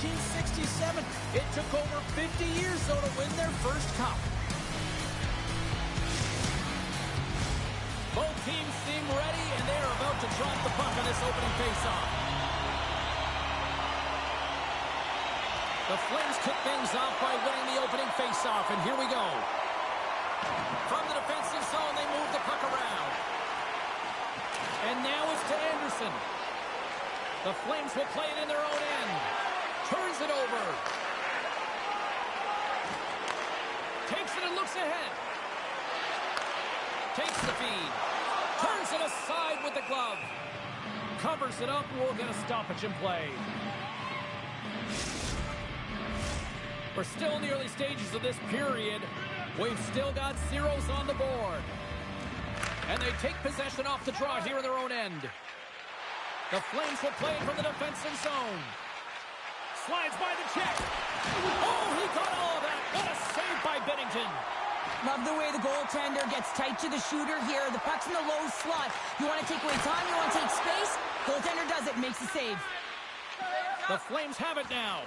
1967. It took over 50 years, though, to win their first cup. Both teams seem ready, and they are about to drop the puck on this opening faceoff. The Flames kick things off by winning the opening faceoff, and here we go. From the defensive zone, they move the puck around. And now it's to Anderson. The Flames will play it in their own end. Turns it over. Takes it and looks ahead. Takes the feed. Turns it aside with the glove. Covers it up. We'll get a stoppage in play. We're still in the early stages of this period. We've still got zeros on the board. And they take possession off the draw here in their own end. The Flames will play it from the defensive zone. Slides by the check. Oh, he got all of that. What a save by Binnington. Love the way the goaltender gets tight to the shooter here. The puck's in the low slot. You want to take away time, you want to take space. Goaltender does it, makes the save. The Flames have it now.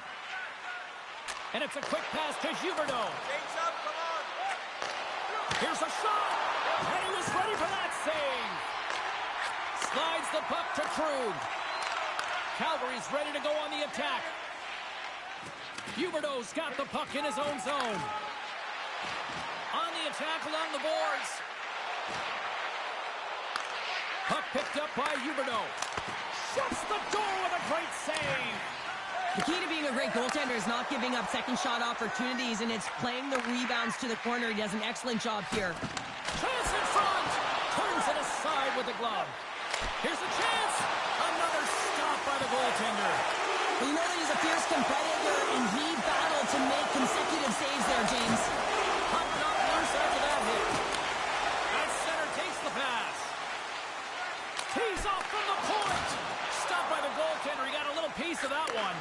And it's a quick pass to Huberdeau. Here's a shot. And he was ready for that save. Slides the puck to Krug. Calgary's ready to go on the attack. Huberdeau's got the puck in his own zone. On the attack along the boards. Puck picked up by Huberdeau. Shuts the door with a great save. The key to being a great goaltender is not giving up second shot opportunities, and it's playing the rebounds to the corner. He does an excellent job here. Chance in front. Turns it aside with the glove. Here's a chance. Another stop by the goaltender. Well, you know that he's a fierce competitor, and he battled to make consecutive saves there, James. Puck knocked loose after that hit. At center takes the pass. Tees off from the point. Stopped by the goaltender. He got a little piece of that one.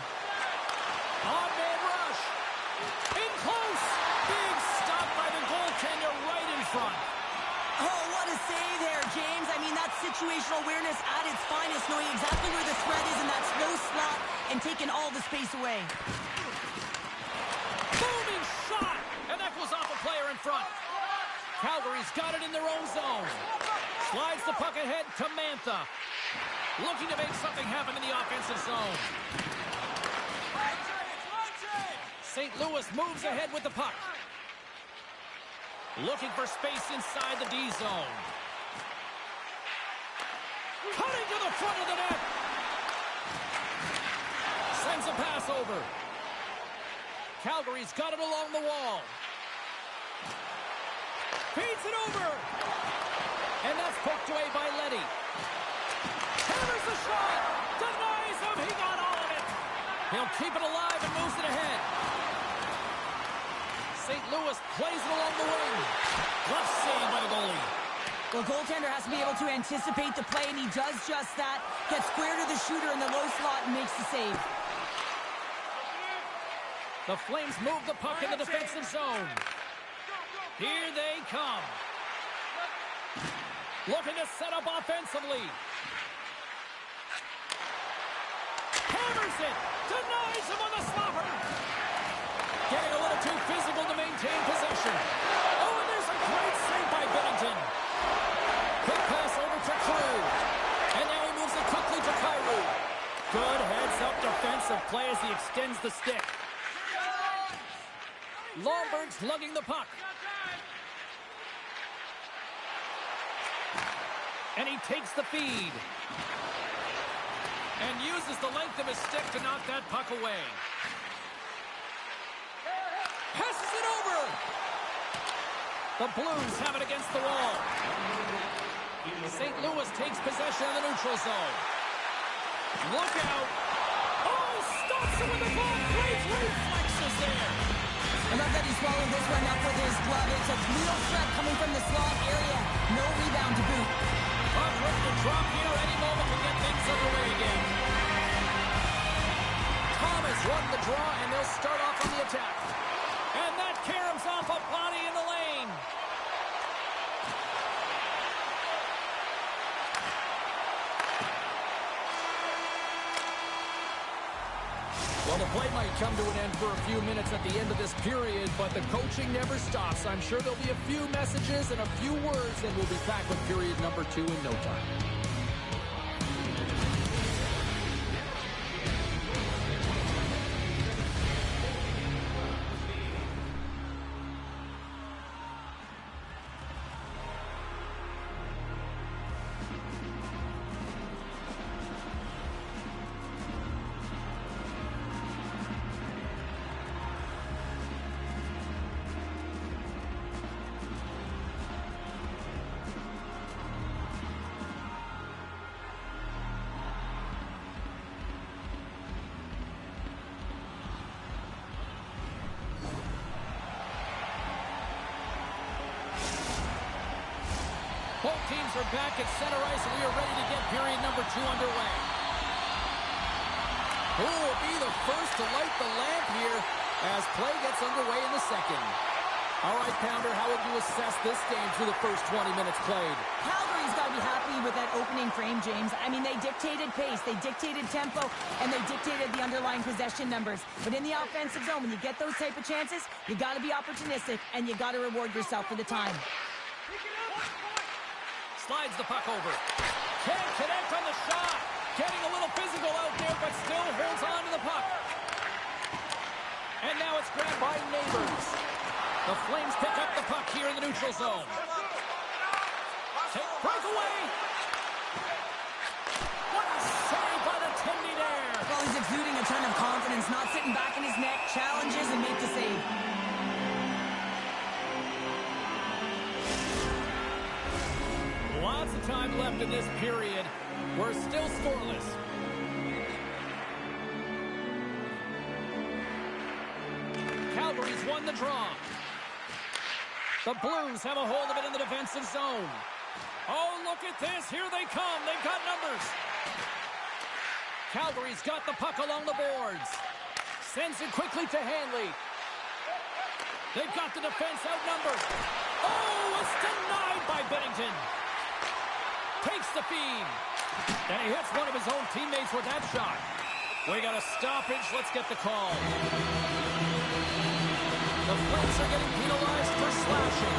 On-man rush. In close. Big stop by the goaltender right in front. Oh, what a save there, James. I mean, that's situational awareness at its finest, knowing exactly where the threat is in that slow slot and taking all the space away. Booming shot. And that goes off a player in front. Calgary's got it in their own zone. Slides the puck ahead to Mantha. Looking to make something happen in the offensive zone. St. Louis moves ahead with the puck. Looking for space inside the D zone. Cutting to the front of the net. Sends a pass over. Calgary's got it along the wall. Feeds it over. And that's poked away by Leddy. Hammers the shot. Denies him. He got all of it. He'll keep it alive and moves it ahead. St. Louis plays it along the wing. Rough save by the goalie. Well, goaltender has to be able to anticipate the play, and he does just that. Gets square to the shooter in the low slot and makes the save. The Flames move the puck in the defensive zone. Here they come. Looking to set up offensively. Hammers it. Denies him on the slapper. Getting a little too physical to maintain possession. Oh, and there's a great save by Binnington. Quick pass over to Krug. And now he moves it quickly to Kyrou. Good heads-up defensive play as he extends the stick. Lomberg's lugging the puck. And he takes the feed. And uses the length of his stick to knock that puck away. Passes it over. The Blues have it against the wall. St. Louis takes possession of the neutral zone. Look out. Oh, stops it with the glove. Great reflexes there. I love that he swallowed this one up with his glove. It's a real threat coming from the slot area. No rebound to boot. Puck ready to drop here any moment to get things underway again. Thomas won the draw, and they'll start off on the attack. And that caroms off a body in the lane. Well, the Play might come to an end for a few minutes at the end of this period, but the coaching never stops. I'm sure there'll be a few messages and a few words, and we'll be back with period number 2 in no time. Both teams are back at center ice, and we are ready to get period number 2 underway. Who will be the first to light the lamp here as play gets underway in the second? All right, Pounder, how would you assess this game through the first 20 minutes played? Calgary's got to be happy with that opening frame, James. I mean, they dictated pace, they dictated tempo, and they dictated the underlying possession numbers. But in the offensive zone, when you get those type of chances, you got to be opportunistic, and you got to reward yourself for the time. Slides the puck over. Can't connect on the shot. Getting a little physical out there, but still holds on to the puck. And now it's grabbed by Neighbors. The Flames pick up the puck here in the neutral zone. Breakaway. What a save by the Tendy there. Well, he's exuding a ton of confidence, not sitting back in his net, challenges and make the save. Lots of time left in this period. We're still scoreless. Calgary's won the draw. The Blues have a hold of it in the defensive zone. Oh, look at this. Here they come. They've got numbers. Calgary's got the puck along the boards. Sends it quickly to Hanley. They've got the defense outnumbered. Oh, it's denied by Bennington. Takes the feed. And he hits one of his own teammates with that shot. We got a stoppage. Let's get the call. The Flames are getting penalized for slashing.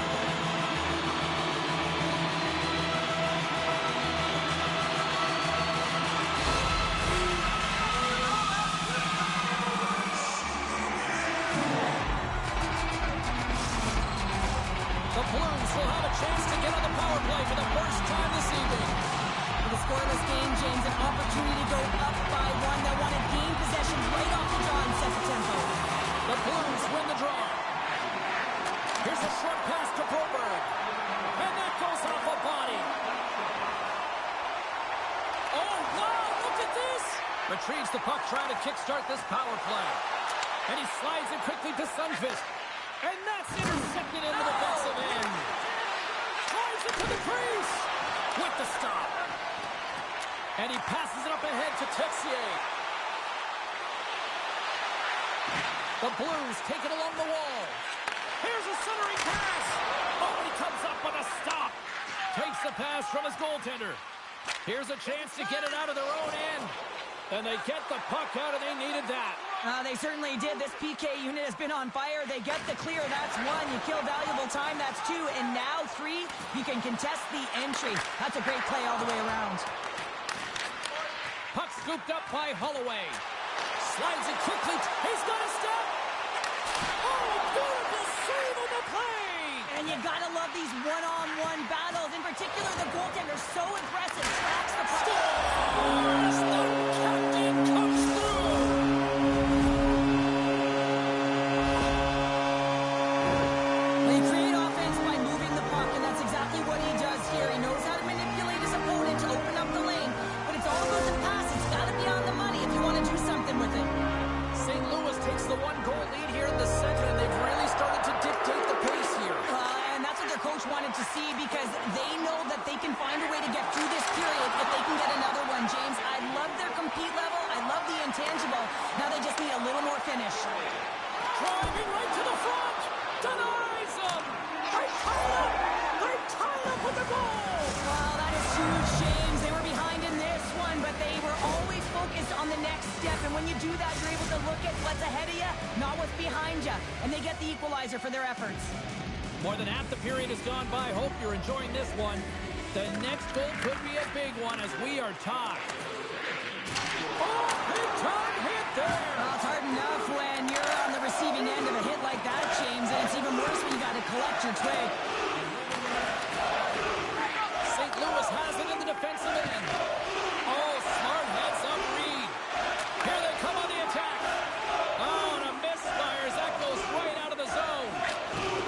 The Blues will have a chance to get on the power play for the first time this evening. With a scoreless game, James, an opportunity to go up by 1. They'll want to gain possession right off the draw and set the tempo. The Blues win the draw. Here's a short pass to Broberg. And that goes off a body. Oh, wow, look at this. Retrieves the puck, trying to kickstart this power play. And he slides it quickly to Sundqvist. And that's intercepted in the defensive end. Drives it to the crease with the stop. And he passes it up ahead to Texier. The Blues take it along the wall. Here's a centering pass. Oh, he comes up with a stop. Takes the pass from his goaltender. Here's a chance to get it out of their own end. And they get the puck out, and they needed that. They certainly did. This PK unit has been on fire. They get the clear. That's 1. You kill valuable time. That's 2. And now 3. You can contest the entry. That's a great play all the way around. Puck scooped up by Holloway. Slides it quickly. He's got a step. Oh, beautiful save on the play. And you gotta love these one-on-one battles. In particular, the goaltender, so impressive. Tracks the puck. Scores! The captain comes through. They create offense by moving the puck, and that's exactly what he does here. He knows how to manipulate his opponent to open up the lane, but it's all about the pass. It's gotta be on the money if you want to do something with it. St. Louis takes the 1-goal lead here in the second, and they've really started to dictate the pace here. And that's what their coach wanted to see, because they know that they can find a way to get through this period if they can get another one, James. I love their compete level. I love the intangible. Now they just need a little more finish. Driving right to the front. Denies them. They tied up. They tied up with the goal. Wow, that is huge, James. They were behind in this one, but they were always focused focused on the next step, and when you do that, you're able to look at what's ahead of you, not what's behind you, and they get the equalizer for their efforts. More than half the period has gone by. Hope you're enjoying this one. The next goal could be a big one as we are tied. Oh, big time hit there! Well, it's hard enough when you're on the receiving end of a hit like that, James, and it's even worse when you got to collect your twig. St. Louis has it in the defensive end. Oh, smart heads-up read. Here they come on the attack. Oh, and a misfires. That goes right out of the zone.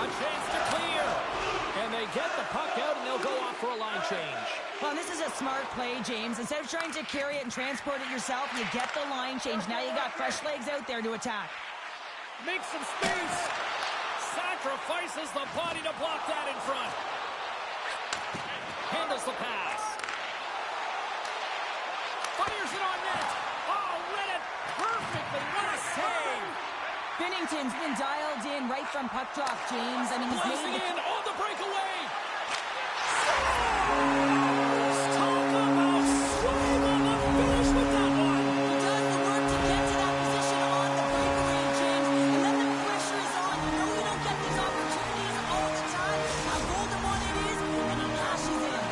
A chance to clear. And they get the puck out, and they'll go off for a line change. Well, this is a smart play, James. Instead of trying to carry it and transport it yourself, you get the line change. Now you got fresh legs out there to attack. Makes some space. Sacrifices the body to block that in front. Handles the pass. Fires it on net. Oh, read it perfectly. What a save. Binnington's been dialed in right from puck drop, James. I mean, he's Placing made in on the breakaway. Talk about strong on the finish with that one. He does the work to get to that position on the breakaway, James. And then the pressure is on. You know you don't get these opportunities all the time. How golden one it is, and he cashes in.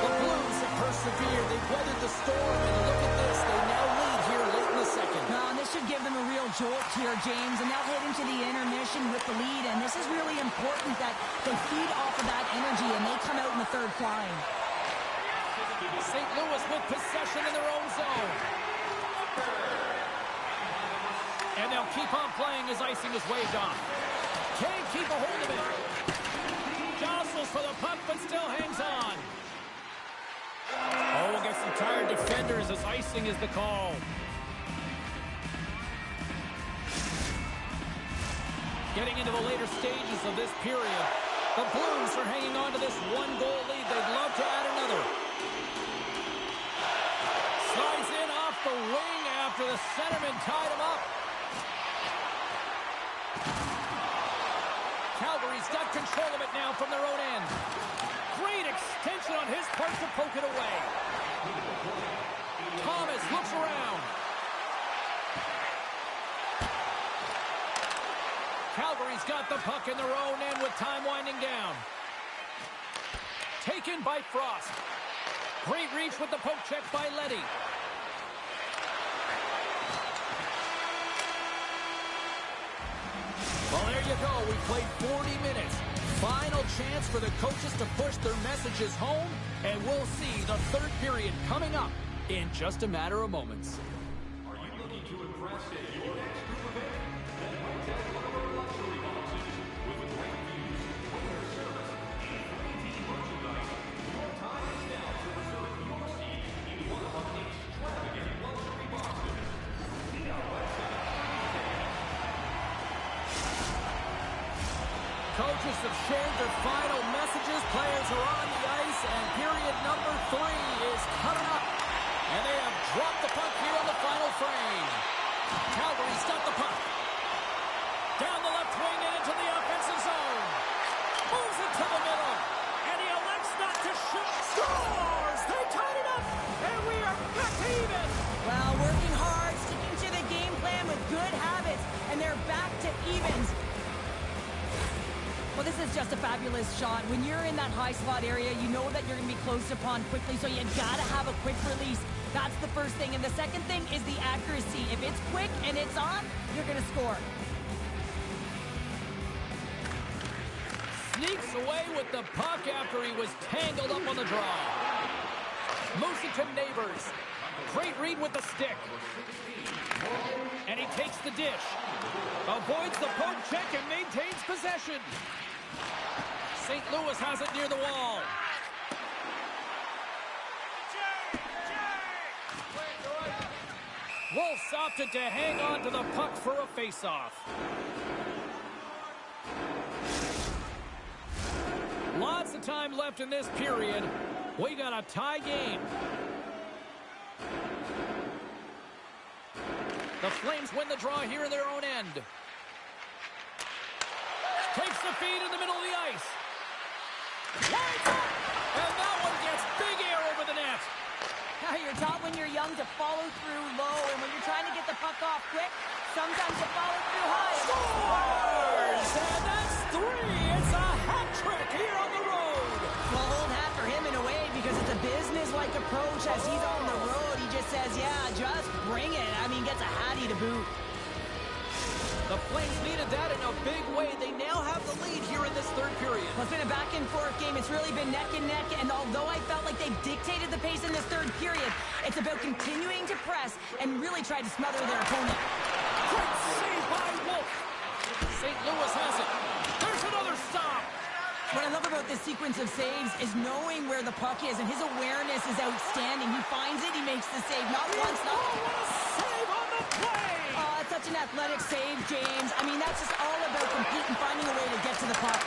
The Blues have persevered. They've weathered the storm, and look at this. They now lead here late in the second. Now, this should give them a real jolt here, James, and they'll head into the intermission with the lead, and this is really important that they feed off of that energy, and they come out in the third flying. St. Louis with possession in their own zone. And they'll keep on playing as icing is waved off. Can't keep a hold of it. Jostles for the puck, but still hangs on. Oh, we'll get some tired defenders as icing is the call. Getting into the later stages of this period, the Blues are hanging on to this one-goal lead. They'd love to add another. Slides in off the wing after the centerman tied him up. Calgary's got control of it now from their own end. Great extension on his part to poke it away. Thomas looks around. Calgary's got the puck in their own end with time winding down. Taken by Frost. Great reach with the poke check by Leddy. Well, there you go. We played 40 minutes. Final chance for the coaches to push their messages home, and we'll see the third period coming up in just a matter of moments. Are you looking to impress at your next group event? Then Whitetail one of our luxury boxes with great views, player service, and free team merchandise. Your time is now to reserve your seat in one of our extravagant luxury boxes. See our website. Coaches have shared their final messages. Players are on the ice, and period number 3 is coming up. And they have dropped the puck here on the final frame. Calgary's got the puck. Down the left wing and into the offensive zone. Moves it to the middle. And he elects not to shoot. Scores! They tied it up. And we are back to even. Well, working hard, sticking to the game plan with good habits, and they're back to evens. Well, this is just a fabulous shot. When you're in that high slot area, you know that you're going to be closed upon quickly, so you got to have a quick release. That's the first thing. And the second thing is the accuracy. If it's quick and it's on, you're going to score. Sneaks away with the puck after he was tangled up on the draw. Moves it to Neighbors. Great read with the stick. And he takes the dish. Avoids the poke check and maintains possession. St. Louis has it near the wall. Wolves opted to hang on to the puck for a face-off. Lots of time left in this period. We got a tie game. The Flames win the draw here in their own end. Takes the feed in the middle of the ice. Winds up! And that one gets big air over the net. Now, you're taught when you're young to follow through low, and when you're trying to get the puck off quick, sometimes you follow through high. Scores! And that's 3. It's a hat trick here on the road. Well, old hat for him in a way, because it's a business-like approach as he's on the road. He just says, yeah, just bring it. I mean, gets a hattie to boot. The Flames needed that in a big way. They now have the lead here in this third period. Well, it's been a back-and-forth game. It's really been neck and neck, and although I felt like they've dictated the pace in this third period, it's about continuing to press and really try to smother their opponent. Great save by Wolf. St. Louis has it. There's another stop. What I love about this sequence of saves is knowing where the puck is, and his awareness is outstanding. He finds it, he makes the save. Not once, not... Oh, what a save on the play! Oh, it's such an athletic save, James. I mean, that's just all about competing, finding a way to get to the puck.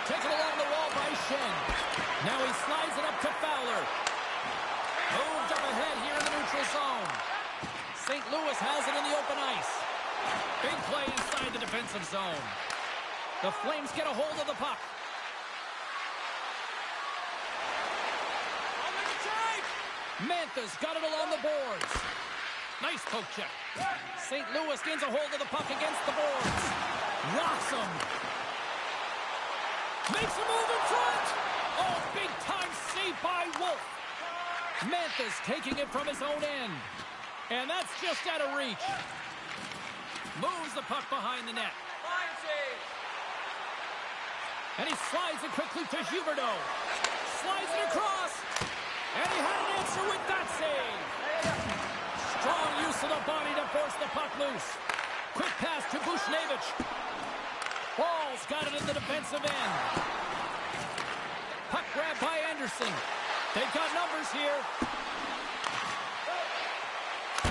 Taken along the wall by Shen. Now he slides it up to Fowler. Moved up ahead here in the neutral zone. St. Louis has it in the open ice. Big play inside the defensive zone. The Flames get a hold of the puck. Mantha's got it along the boards. Nice poke check. St. Louis gains a hold of the puck against the boards. Rocks him. Makes a move in front. Oh, big time save by Wolf. Mantha's taking it from his own end. And that's just out of reach. Moves the puck behind the net. Fine save. And he slides it quickly to Huberdeau. Slides it across. And he had an answer with that save. Strong use of the body to force the puck loose. Quick pass to Bushnevich. Ball's got it in the defensive end. Puck grab by Anderson. They've got numbers here.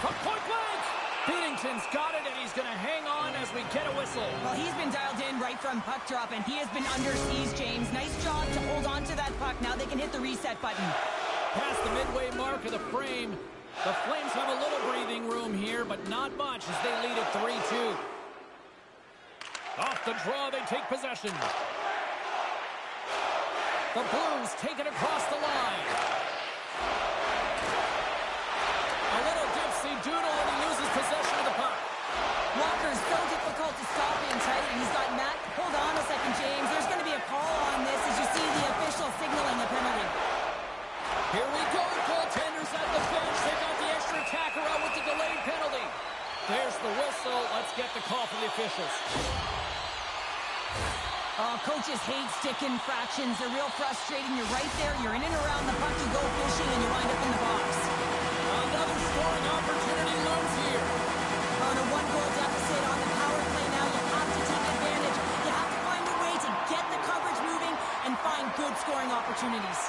From point blank. Binnington's got it, and he's going to hang on as we get a whistle. Well, he's been dialed in right from puck drop, and he has been under siege, James. Nice job to hold on to that puck. Now they can hit the reset button. Past the midway mark of the frame. The Flames have a little breathing room here, but not much as they lead at 3-2. Off the draw, they take possession. The Blues take it across the line. A little dipsy doodle, and he loses possession of the puck. Walker's so difficult to stop in tight, and he's got Matt. Hold on a second, James. There's going to be a call on this as you see the official signaling a penalty. Here we go, goaltenders at the bench. They got the extra attacker out with the delayed penalty. There's the whistle. Let's get the call from the officials. Coaches hate stick infractions. They're real frustrating. You're right there. You're in and around the puck. You go fishing, and you wind up in the box. Another scoring opportunity looms here. On a one-goal deficit on the power play now, you have to take advantage. You have to find a way to get the coverage moving and find good scoring opportunities.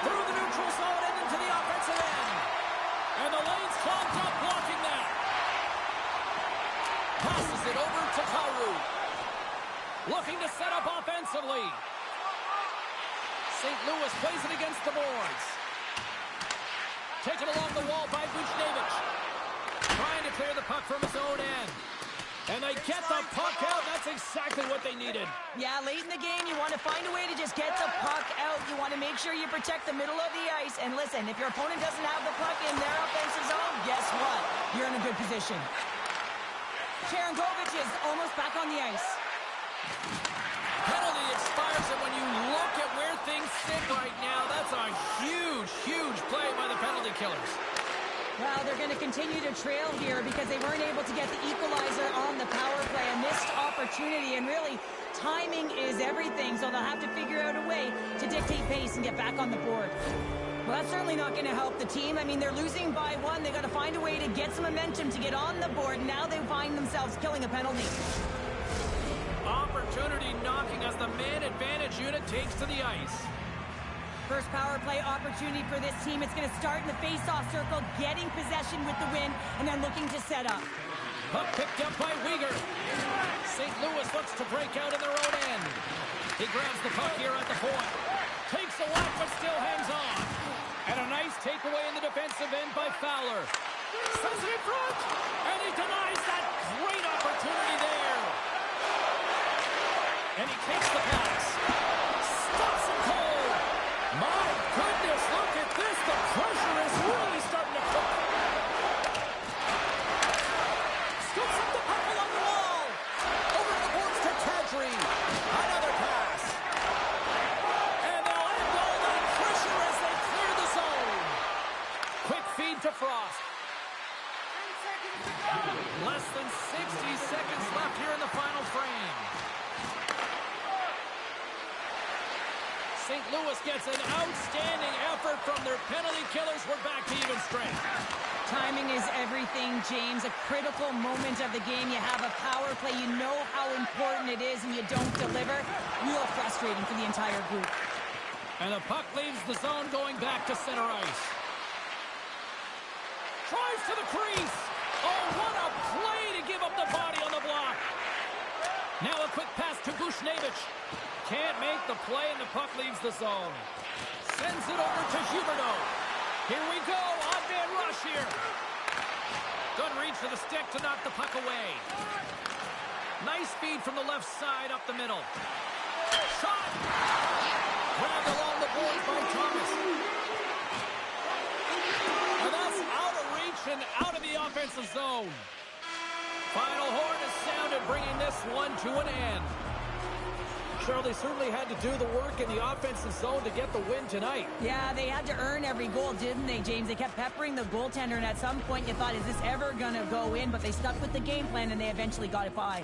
Through the neutral zone and into the offensive end. And the lane's clogged up, blocking that. Passes it over to Karu. Looking to set up offensively. St. Louis plays it against the boards. Taken along the wall by Bushnevich. Trying to clear the puck from his own end. And they get the puck out. That's exactly what they needed. Yeah, late in the game, you want to find a way to just get the puck out. You want to make sure you protect the middle of the ice. And listen, if your opponent doesn't have the puck in their offensive zone, guess what? You're in a good position. Sharangovich is almost back on the ice. Penalty expires, and when you look at where things sit right now, that's a huge, huge play by the penalty killers. Well, they're going to continue to trail here because they weren't able to get the equalizer on the power play. A missed opportunity, and really, timing is everything, so they'll have to figure out a way to dictate pace and get back on the board. Well, that's certainly not going to help the team. I mean, they're losing by one. They got to find a way to get some momentum to get on the board. Now they find themselves killing a penalty. Opportunity knocking as the man advantage unit takes to the ice. First power play opportunity for this team. It's going to start in the face-off circle, getting possession with the win, and then looking to set up. Puck picked up by Weegar. St. Louis looks to break out in their own end. He grabs the puck here at the point. Takes a whack, but still hangs on. And a nice takeaway in the defensive end by Fowler. Sends it in front, and he denies that great opportunity there. And he takes the pass. Stops him cold. My goodness, look at this. The pressure is Less than 60 seconds left here in the final frame. St. Louis gets an outstanding effort from their penalty killers. We're back to even strength. Timing is everything, James. A critical moment of the game. You have a power play. You know how important it is, and you don't deliver. Real frustrating for the entire group. And the puck leaves the zone going back to center ice. Tries to the crease. Oh, what a play to give up the body on the block. Now a quick pass to Bushnevich. Can't make the play, and the puck leaves the zone. Sends it over to Huberdeau. Here we go. Odd man rush here. Good reach for the stick to knock the puck away. Nice feed from the left side up the middle. Shot! Grabbed along the boards by Thomas. And that's out of reach and out of the offensive zone. Final horn is sounded, bringing this one to an end. Cheryl, they certainly had to do the work in the offensive zone to get the win tonight. Yeah, they had to earn every goal, didn't they, James? They kept peppering the goaltender, and at some point you thought, is this ever going to go in? But they stuck with the game plan, and they eventually got it by.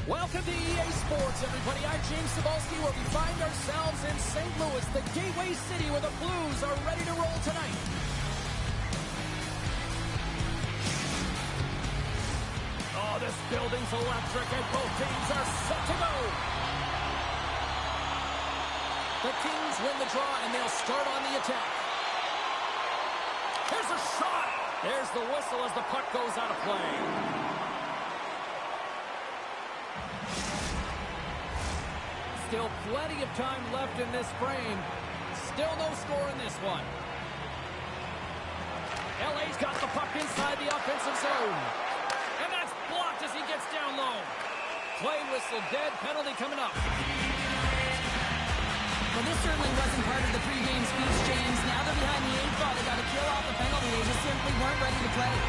Welcome to EA Sports, everybody. I'm James Cebulski, where we find ourselves in St. Louis, the gateway city where the Blues are ready to roll tonight. Oh, this building's electric, and both teams are set to go. The Kings win the draw, and they'll start on the attack. Here's a shot. There's the whistle as the puck goes out of play. Still plenty of time left in this frame. Still no score in this one. LA's got the puck inside the offensive zone. And that's blocked as he gets down low. Play whistle dead, penalty coming up. Well, this certainly wasn't part of the pregame speech, James. Now they're behind the 8 ball. They got to kill off the penalty. They just simply weren't ready to play.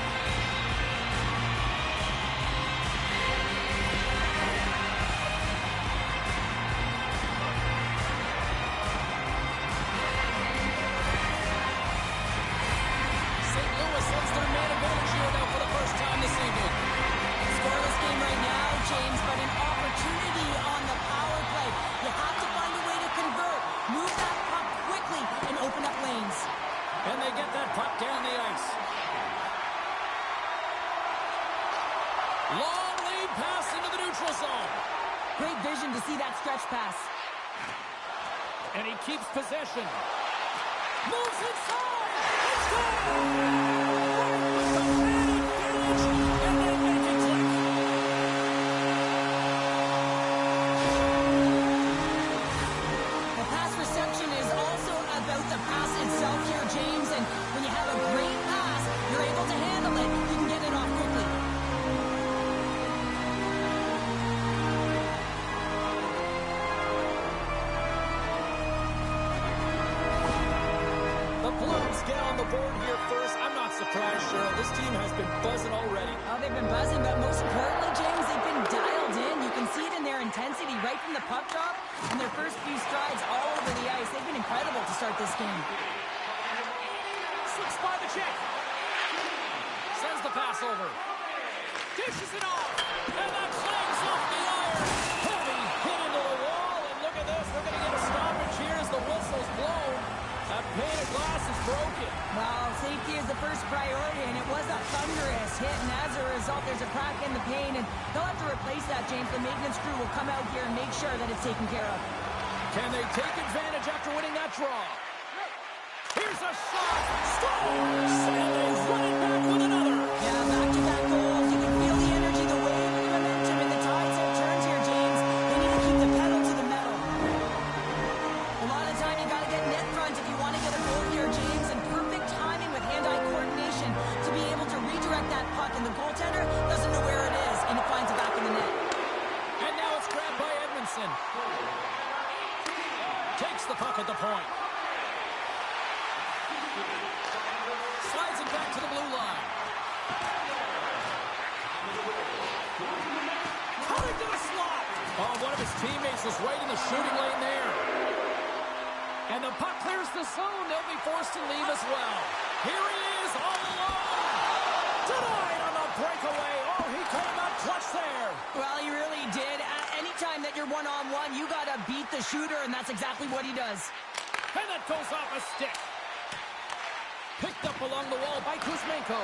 Long lead pass into the neutral zone. Great vision to see that stretch pass. And he keeps possession. Moves inside. It's good. And they make it click. The pass reception is also about the pass itself here, James. And when you have a great pass, you're able to handle it. You can get it off quickly. The Blues get on the board here first. I'm not surprised, Cheryl. This team has been buzzing already. Oh, they've been buzzing, but most importantly, James, they've been dialed in. You can see it in their intensity right from the puck drop and their first few strides all over the ice. They've been incredible to start this game. 6 by the check. Sends the pass over. Dishes it off. And that clangs off the iron. Heavy hit into the wall. And look at this. We're going to get a stoppage here as the whistle's blown. That pane of glass is broken. Well, safety is the first priority, and it was a thunderous hit, and as a result, there's a crack in the pane, and they'll have to replace that, James. The maintenance crew will come out here and make sure that it's taken care of. Can they take advantage after winning that draw? Here's a shot. Scores! And they run it back with another. Yeah, back-to-back goals. You can feel the energy, the wave, the momentum, and the tides have turned here, James. They need to keep the pedal to the metal. A lot of time, you got to get net front if you want to get a goal here, James, and perfect timing with hand-eye coordination to be able to redirect that puck, and the goaltender doesn't know where it is, and it finds it back in the net. And now it's grabbed by Edmondson. Takes the puck at the point. Slides it back to the blue line. Cutting to the slot. Oh, one of his teammates was right in the shooting lane there. And the puck clears the zone. They'll be forced to leave as well. Here he is all alone. Denied on the breakaway. Oh, he came out clutch there. Well, he really did. Anytime that you're one-on-one, you got to beat the shooter, and that's exactly what he does. And that goes off a stick. Picked up along the wall by Kuzmenko.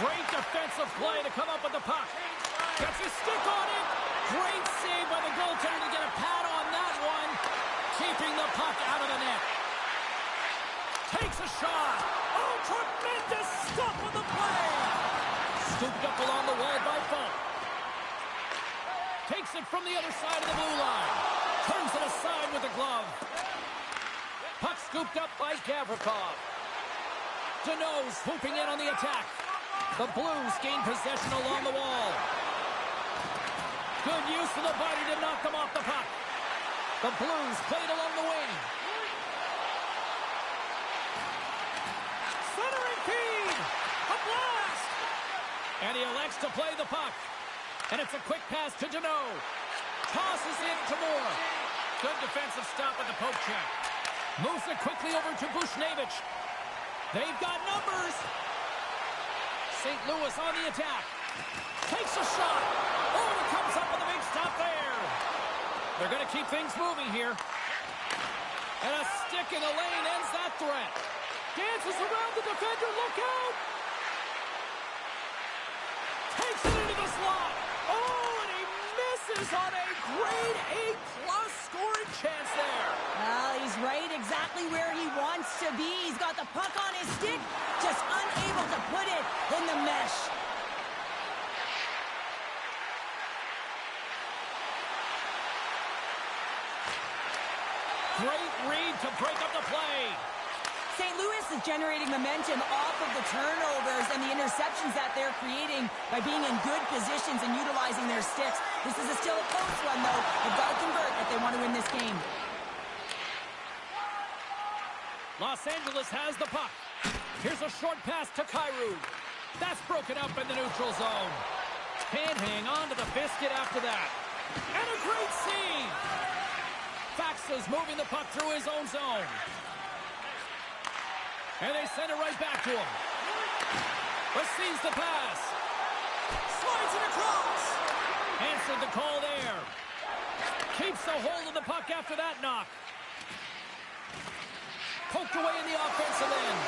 Great defensive play to come up with the puck. Gets his stick on it. Great save by the goaltender to get a pad on that one. Keeping the puck out of the net. Takes a shot. Oh, tremendous stop on the play. Scooped up along the wall by Falk. Takes it from the other side of the blue line. Turns it aside with the glove. Puck scooped up by Gavrikov. Deneau's swooping in on the attack. The Blues gain possession along the wall. Good use of the body to knock them off the puck. The Blues played along the wing. Centering feed. A blast. And he elects to play the puck. And it's a quick pass to Deneau. Tosses in to Moore. Good defensive stop at the poke check. Moves it quickly over to Bushnevich. They've got numbers. St. Louis on the attack. Takes a shot. Oh, it comes up with a big stop there. They're going to keep things moving here. And a stick in the lane ends that threat. Dances around the defender. Look out. Takes it into the slot. Oh, and he misses on a grade A-plus scoring chance there. Well, he's right exactly where he wants to be. He's got the puck on his stick, just unable to put it in the mesh. Great read to break up the play. St. Louis is generating momentum off of the turnovers and the interceptions that they're creating by being in good positions and utilizing their sticks. This is still a close one, though. They've got to convert if they want to win this game. Los Angeles has the puck. Here's a short pass to Kyrou. That's broken up in the neutral zone. Can't hang on to the biscuit after that. And a great save. Faxa's moving the puck through his own zone. And they send it right back to him. Receives the pass. Slides it across. Answered the call there. Keeps a hold of the puck after that knock. Poked away in the offensive end.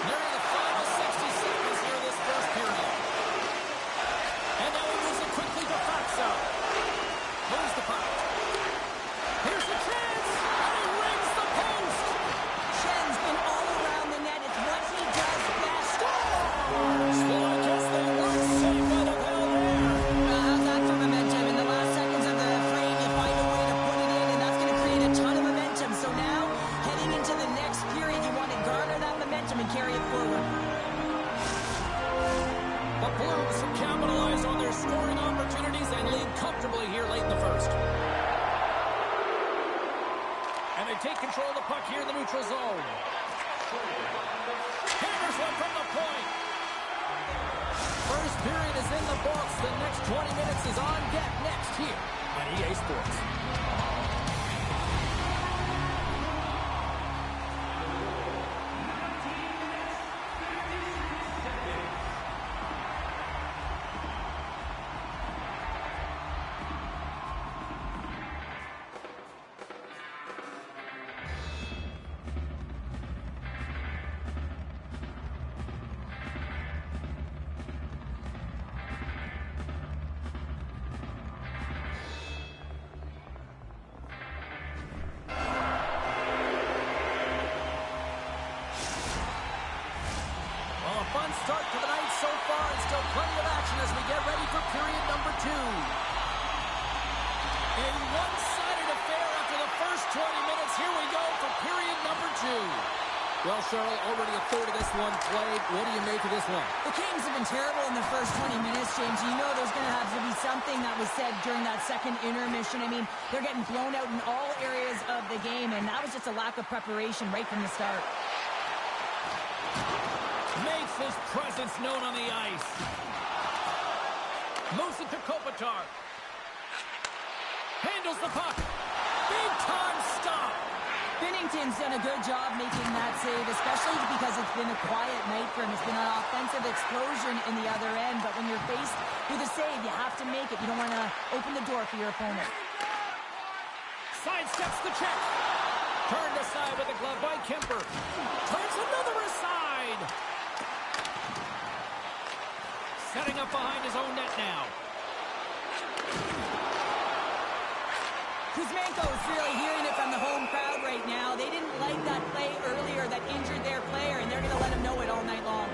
Nearing the final 60 seconds here this first period. And now he moves it quickly to Faxa. Moves the puck. Here's the chance. And they take control of the puck here in the neutral zone. Hammers one from the point. First period is in the books. The next 20 minutes is on deck next here on EA Sports. Fun start to the night so far, and still plenty of action as we get ready for period number 2. A one-sided affair after the first 20 minutes. Here we go for period number 2. Well, Cheryl, already a third of this one played. What do you make of this one? The Kings have been terrible in the first 20 minutes, James. You know there's going to have to be something that was said during that second intermission. I mean, they're getting blown out in all areas of the game, and that was just a lack of preparation right from the start. Makes his presence known on the ice. Moves it to Kopitar. Handles the puck. Big time stop. Binnington's done a good job making that save, especially because it's been a quiet night for him. It's been an offensive explosion in the other end, but when you're faced with a save, you have to make it. You don't want to open the door for your opponent. Sidesteps the check. Turned aside with the glove by Kemper. Turns another aside. Setting up behind his own net now. Kuzmenko's really hearing it from the home crowd right now. They didn't like that play earlier that injured their player, and they're going to let him know it all night long.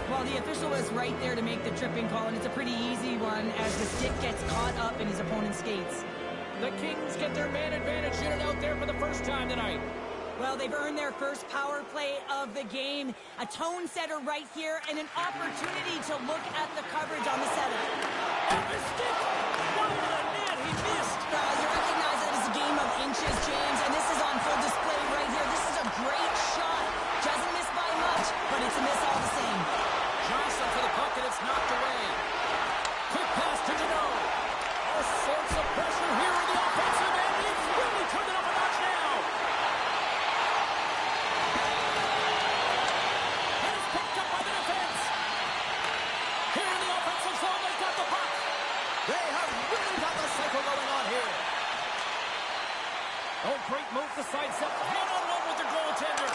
Well, the official was right there to make the tripping call, and it's a pretty easy one as the stick gets caught up in his opponent's skates. The Kings get their man advantage unit out there for the first time tonight. Well, they've earned their first power play of the game. A tone setter right here and an opportunity to look at the coverage on the setter. The stick! Wide of the net, he missed! You recognize that it's a game of inches, James, and this is on full display right here. This is a great shot. Doesn't miss by much, but it's a miss all the same. Johnson for the puck, and it's knocked away. Quick pass to Deneau. All sorts of pressure here in the offensive end. It's really turned it up a notch now. And it's picked up by the defense. Here in the offensive zone, they've got the puck. They have really got the cycle going on here. Oh, great move to sidestep. Hand on one with the goaltender.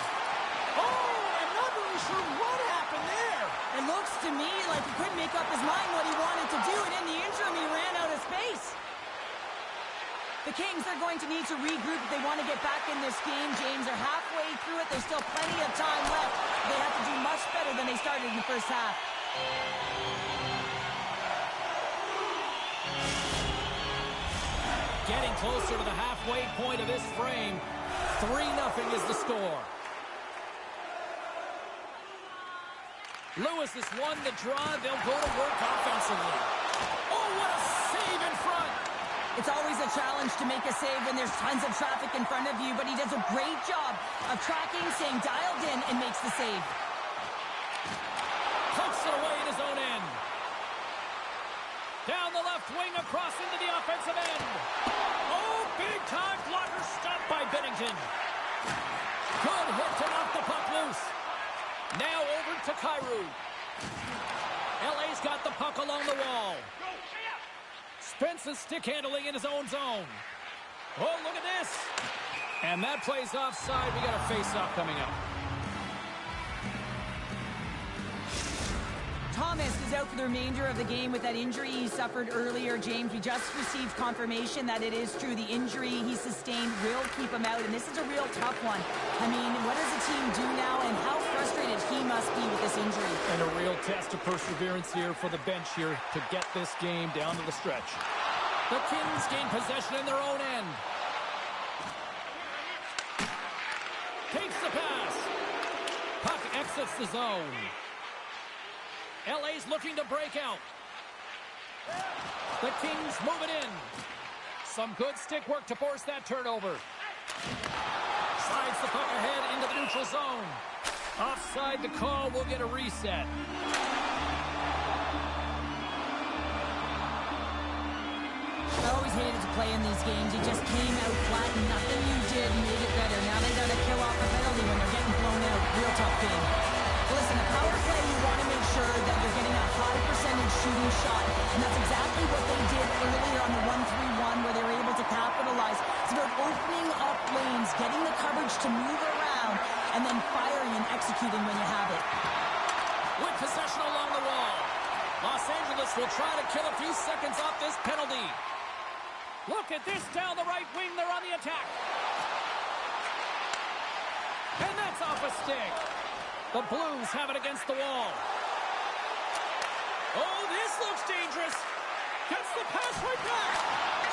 Oh, I'm not really sure what happened there. It looks to me like he couldn't make up his mind what he wanted to do, and in the interim, he ran out of space. The Kings are going to need to regroup if they want to get back in this game, James. They're halfway through it. There's still plenty of time left. They have to do much better than they started in the first half. Getting closer to the halfway point of this frame. 3-0 is the score. Lewis has won the draw. They'll go to work offensively. Oh, what a save in front. It's always a challenge to make a save when there's tons of traffic in front of you, but he does a great job of tracking, staying dialed in, and makes the save. Pokes it away in his own end. Down the left wing, across into the offensive end. Oh, big-time blocker stopped by Binnington. Good hit to knock the puck loose. Now over to Kyrou. LA's got the puck along the wall. Spence's stick handling in his own zone. Oh, look at this. And that plays offside. We got a face-off coming up. Thomas is out for the remainder of the game with that injury he suffered earlier, James. We just received confirmation that it is true. The injury he sustained will keep him out, and this is a real tough one. I mean, what does the team do now, and how frustrated he must be with this injury? And a real test of perseverance here for the bench here to get this game down to the stretch. The Kings gain possession in their own end. Takes the pass. Puck exits the zone. LA's looking to break out. The Kings move it in. Some good stick work to force that turnover. Slides the puck ahead into the neutral zone. Offside the call will get a reset. I always hated to play in these games. You just came out flat and nothing you did made it better. Now they got to kill off a penalty when they're getting blown out. Real tough game. Listen, a power play, you want to make sure that you're getting a high percentage shooting shot. And that's exactly what they did earlier on the 1-3-1 where they were able to capitalize. It's about opening up lanes, getting the coverage to move around, and then firing and executing when you have it. With possession along the wall. Los Angeles will try to kill a few seconds off this penalty. Look at this down the right wing. They're on the attack. And that's off a stick. The Blues have it against the wall. Oh, this looks dangerous. Gets the pass right back.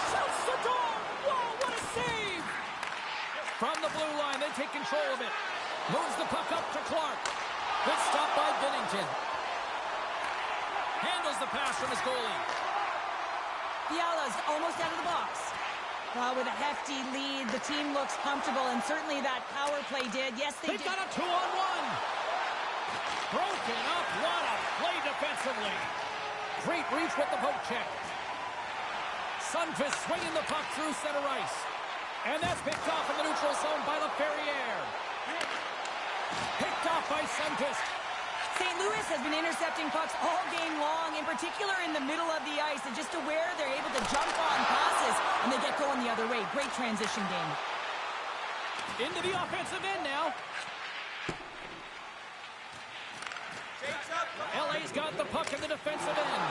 Shoots the dog. Wow, what a save. From the blue line, they take control of it. Moves the puck up to Clark. Good stop by Binnington. Handles the pass from his goalie. Fiala's almost out of the box. With a hefty lead, the team looks comfortable, and certainly that power play did. Yes, they did. They've got a 2-on-1. Broken up. What a play defensively. Great reach with the poke check. Sundqvist swinging the puck through center ice. And that's picked off in the neutral zone by Laferriere. Picked off by Sundqvist. St. Louis has been intercepting pucks all game long, in particular in the middle of the ice. And just to where they're able to jump on passes, and they get going the other way. Great transition game. Into the offensive end now. LA's got the puck in the defensive end.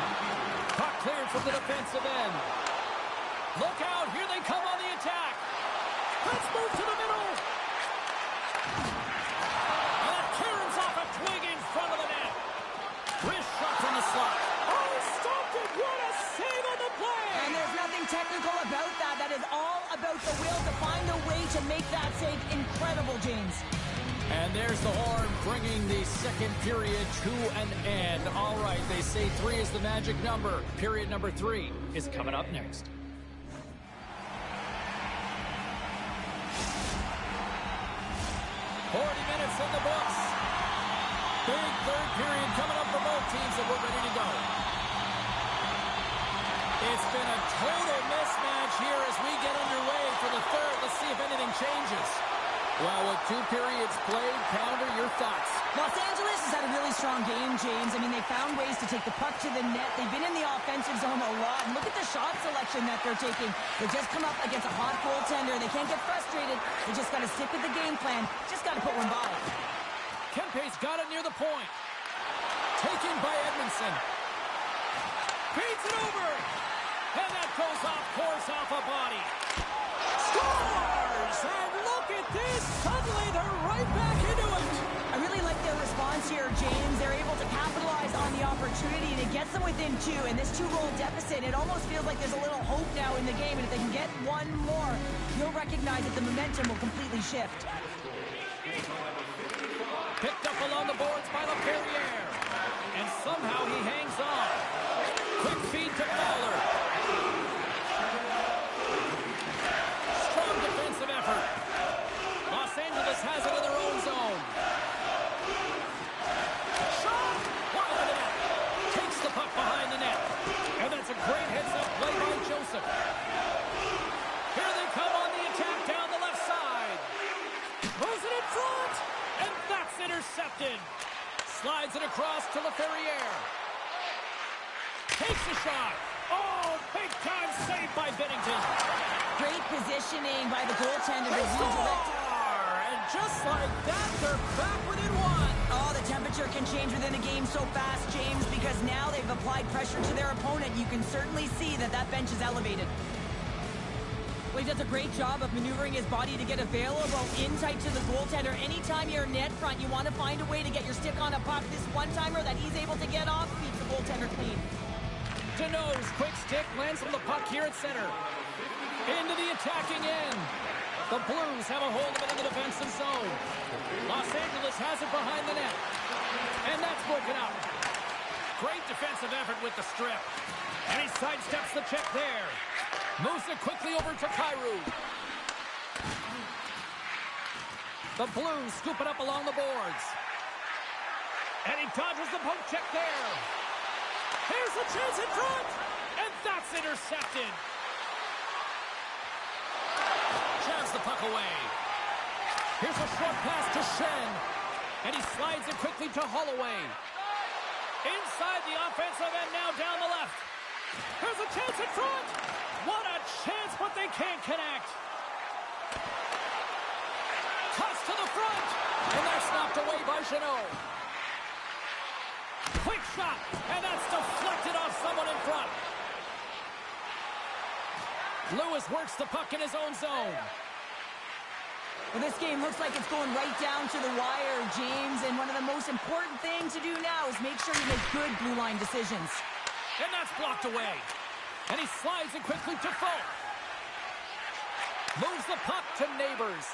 Puck cleared from the defensive end. Look out, here they come on the attack. Let's move to the middle. And that clearance off a twig in front of the net. Wrist shot from the slot. Oh, stopped it. What a save on the play. And there's nothing technical about that. That is all about the will to find a way to make that save incredible, James. And there's the horn bringing the second period to an end. All right, they say 3 is the magic number. Period number 3 is coming up next. Minutes in the books. Big third period coming up for both teams, and we're ready to go. It's been a total mismatch here as we get underway for the third. Let's see if anything changes. Well, with 2 periods played, Pounder, your thoughts? Los Angeles has had a really strong game, James. I mean, they found ways to take the puck to the net. They've been in the offensive zone a lot. And look at the shot selection that they're taking. They just come up against a hot goaltender. They can't get frustrated. They just got to stick with the game plan. Just got to put one by. Kempe's got it near the point. Taken by Edmondson. Beats it over. And that goes off course off a body. Scores! And look at this. Suddenly they're right back into it. I really like their response here, James. They're able to capitalize on the opportunity, and it gets them within 2. And this 2-goal deficit, it almost feels like there's a little hope now in the game. And if they can get one more, you'll recognize that the momentum will completely shift. Picked up along the boards by Laferriere. And somehow he hangs on. Quick feed to Fowler. Strong defensive effort. Los Angeles has it in their own zone. Shot! Wide of the net. Takes the puck behind the net. And that's a great heads-up play by Joseph. Here they come on the attack down the left side. Moves it in front. And that's intercepted. Slides it across to Laferriere. Takes a shot. Oh, big-time save by Binnington. Great positioning by the goaltender to They redirect. score! And just like that, they're back within 1. Oh, the temperature can change within a game so fast, James, because now they've applied pressure to their opponent. You can certainly see that that bench is elevated. Well, he does a great job of maneuvering his body to get available in tight to the goaltender. Anytime you're net front, you want to find a way to get your stick on a puck. This one-timer that he's able to get off beats the goaltender clean. Nose, quick stick, lands from the puck here at center. Into the attacking end. The Blues have a hold of it in the defensive zone. Los Angeles has it behind the net. And that's broken up. Great defensive effort with the strip. And he sidesteps the check there. Moves it quickly over to Kyrou. The Blues scoop it up along the boards. And he dodges the poke check there. Here's the chance in front. And that's intercepted. Jabs the puck away. Here's a short pass to Shen. And he slides it quickly to Holloway. Inside the offensive end now down the left. Here's a chance in front. What a chance, but they can't connect. Toss to the front. And that's knocked away by Jeannot. Quick shot. And that's deflected off someone in front. Lewis works the puck in his own zone. Well, this game looks like it's going right down to the wire, James. And one of the most important things to do now is make sure you make good blue line decisions. And that's blocked away. And he slides it quickly to Folk. Moves the puck to Neighbors.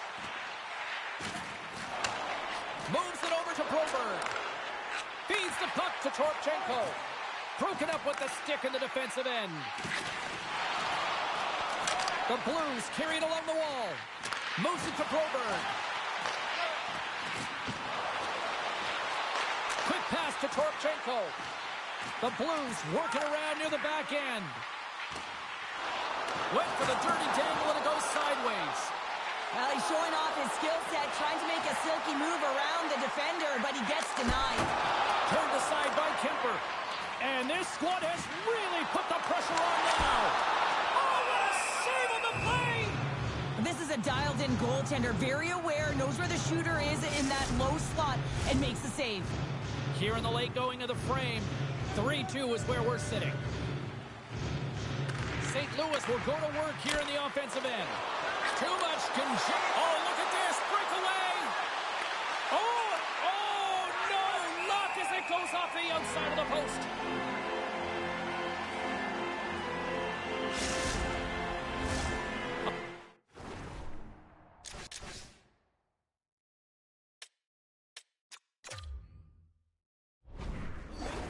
Moves it over to Broberg. Feeds the puck to Torchenko. Broken up with the stick in the defensive end. The Blues carry it along the wall. Moves it to Broberg. Quick pass to Torchenko. The Blues working around near the back end. Went for the dirty dangle and it goes sideways. Well, he's showing off his skill set, trying to make a silky move around the defender, but he gets denied. Turned aside by Kemper. And this squad has really put the pressure on now. Oh, what a save on the play! This is a dialed-in goaltender, very aware, knows where the shooter is in that low slot, and makes the save. Here in the late going of the frame, 3-2 is where we're sitting. St. Louis will go to work here in the offensive end. Too much congestion. Oh, look at this. Breakaway. Oh, no. Luck as it goes off the outside of the post.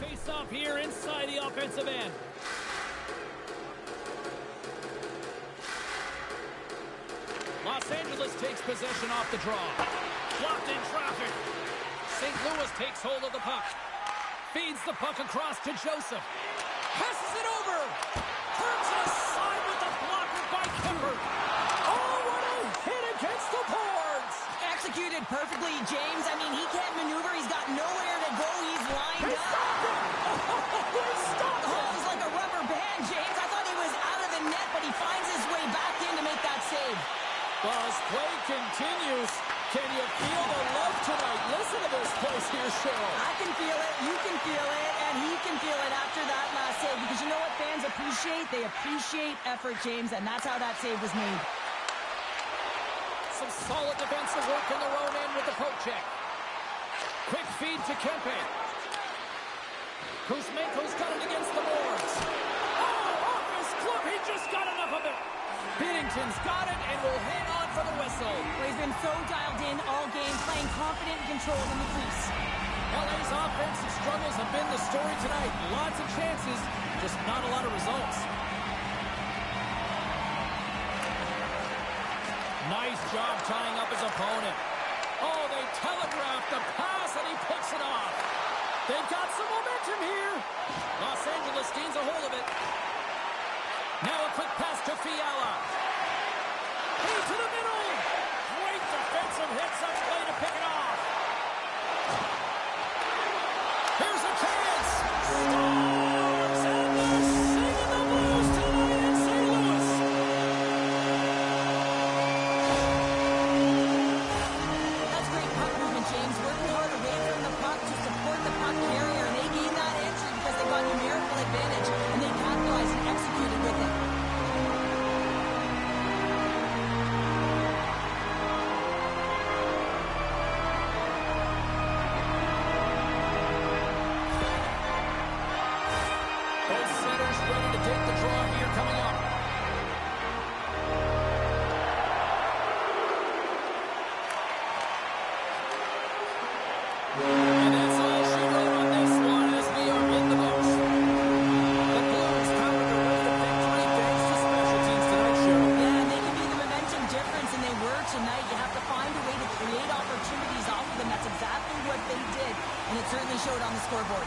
Face off here inside the offensive end. Los Angeles takes possession off the draw. Blocked in traffic. St. Louis takes hold of the puck. Feeds the puck across to Joseph. Passes it over. Turns it aside with the blocker by Kemper. Oh, what a hit against the boards. Executed perfectly, James. I mean, he can't maneuver. He's got nowhere to go. He's lined He up. stopped it. He stopped Oh, it. he's like a rubber band, James. I thought he was out of the net, but he finds his way back in to make that save. Well, as play continues, can you feel the love tonight? Listen to this place here, Cheryl. I can feel it, you can feel it, and he can feel it after that last save. Because you know what fans appreciate? They appreciate effort, James, and that's how that save was made. Some solid defensive work in their own end with the poke check. Quick feed to Kempe. Kuzmenko's got it against the boards. Oh, off his glove. He just got enough of it. Binnington's got it and will hang on for the whistle. Well, he's been so dialed in all game, playing confident and controlled in the crease. LA's offensive struggles have been the story tonight. Lots of chances, just not a lot of results. Nice job tying up his opponent. Oh, they telegraphed the pass and he picks it off. They've got some momentum here. Los Angeles gains a hold of it. Now a quick pass to Fiala. Hey, to the middle. Great defensive hits on play to pick it off. Here's a chance. Stars and they're singing the blues tonight in St. Louis. That's great puck movement, James. Working hard away from the puck to support the puck carrier. And they gained that entry because they got numerical advantage. And they capitalized and executed with it. You have to find a way to create opportunities off of them. That's exactly what they did, and it certainly showed on the scoreboard.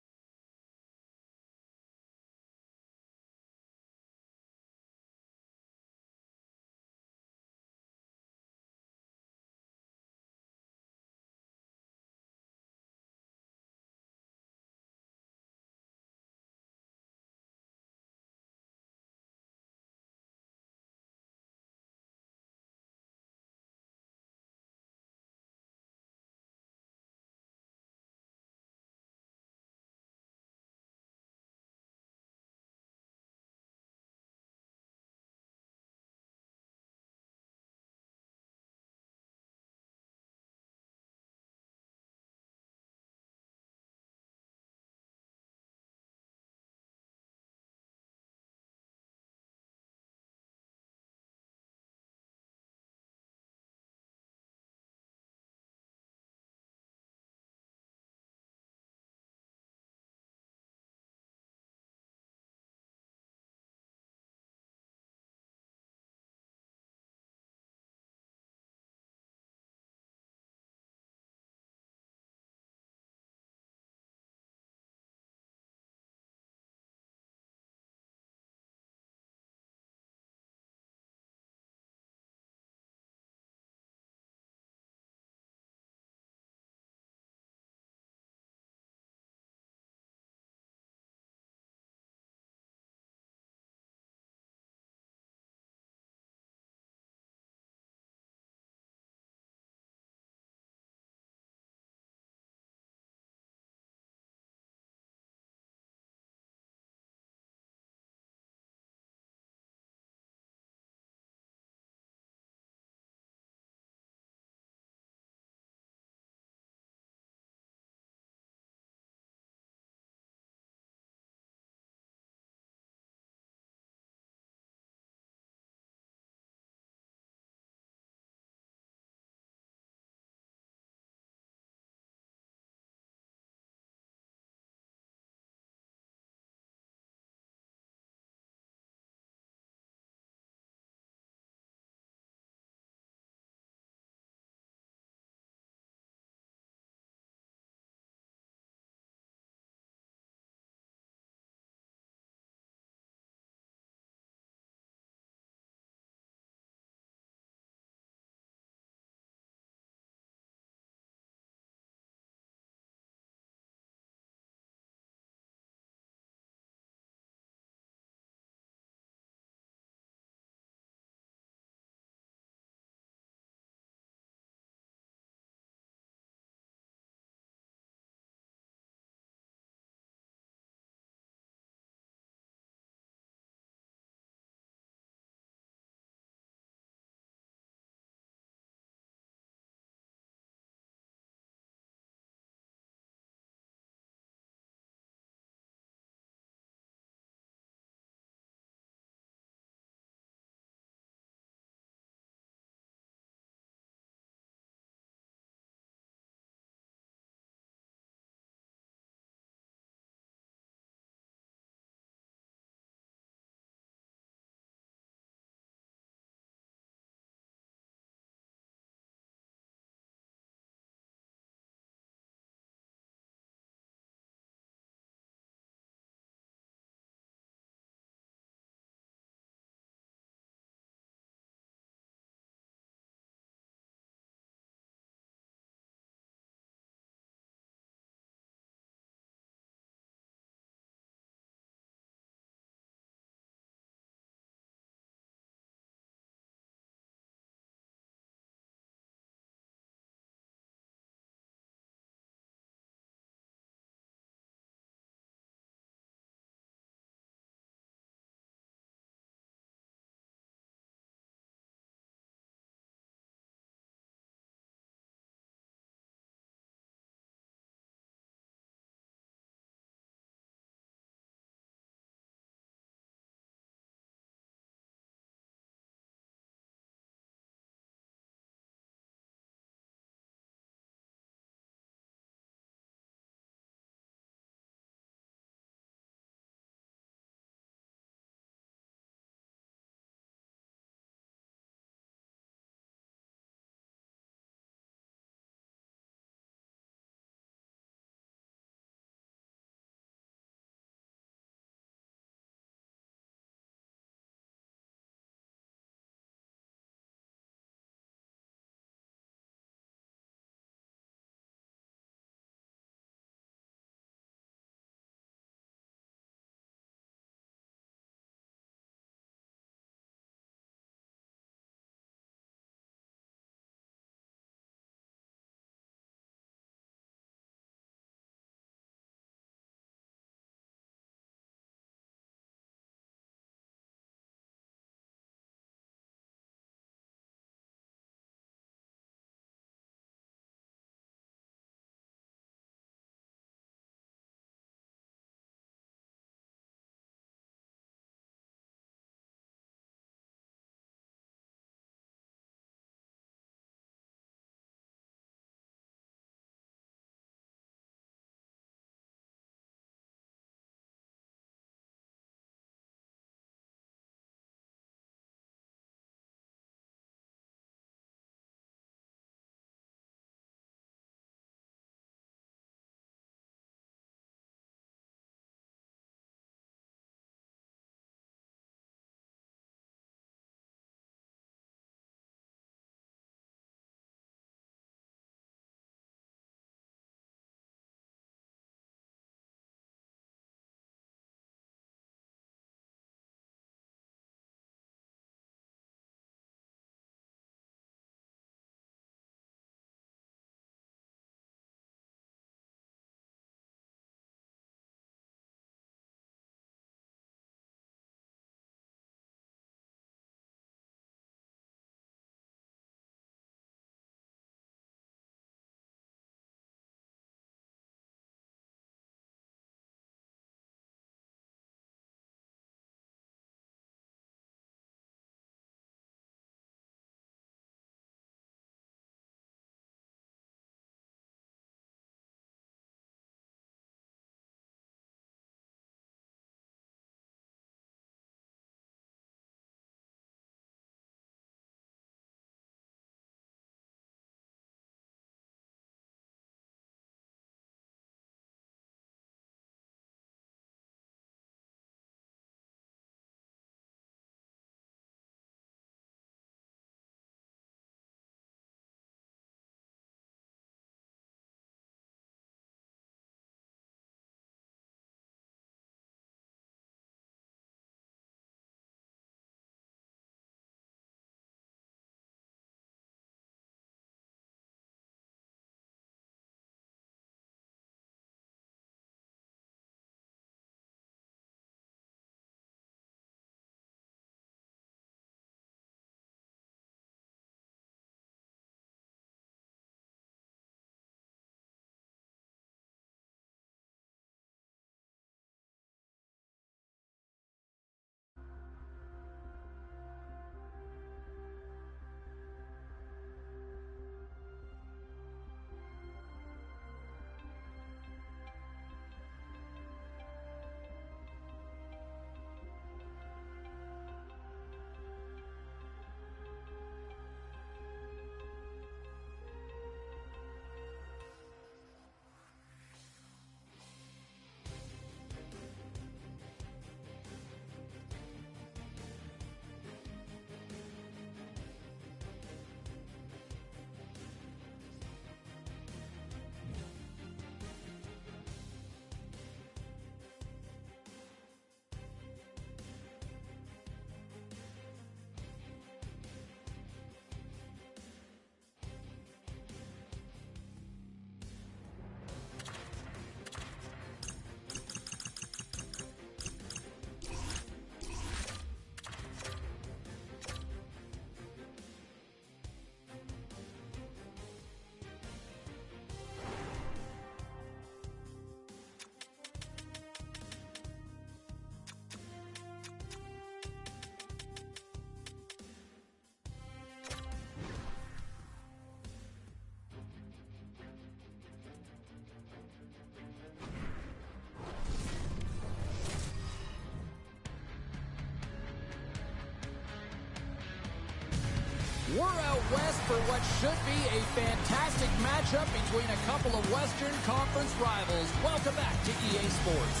We're out west for what should be a fantastic matchup between a couple of Western Conference rivals. Welcome back to EA Sports.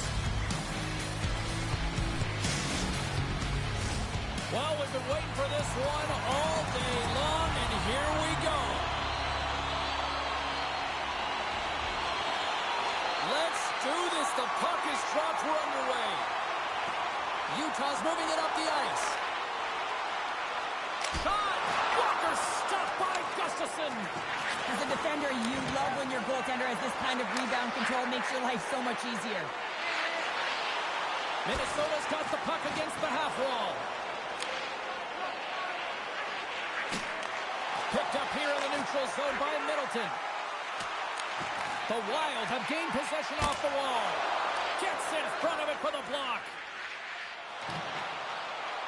Well, we've been waiting for this one all day long, and here we go. Let's do this. The puck is dropped. We're underway. Utah's moving it up the ice. Shot! Walker stopped by Gustafsson. As a defender, you love when your goaltender has this kind of rebound control. Makes your life so much easier. Minnesota's got the puck against the half wall. Picked up here in the neutral zone by Middleton. The Wild have gained possession off the wall. Gets in front of it for the block.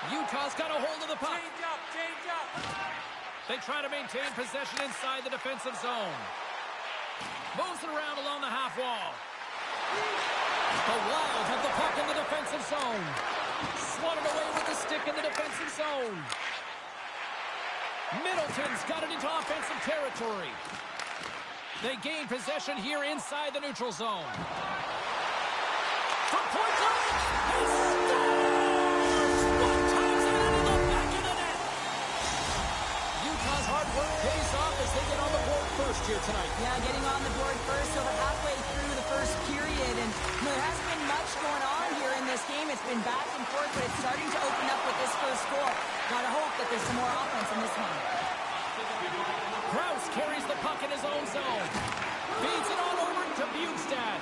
Utah's got a hold of the puck. Change up. They try to maintain possession inside the defensive zone. Moves it around along the half wall. The Wild have the puck in the defensive zone. Swatted away with the stick in the defensive zone. Middleton's got it into offensive territory. They gain possession here inside the neutral zone. From point blank, he scores! One times it into the back of the net. Utah's hard work pays off as they get on the board first here tonight. Yeah, getting on the board first, so we're halfway through the first period, and there hasn't been much going on here in this game. It's been back and forth, but it's starting to open up with this first goal. Gotta hope that there's some more offense in this one. Krause carries the puck in his own zone. Feeds it on over to Bjugstad.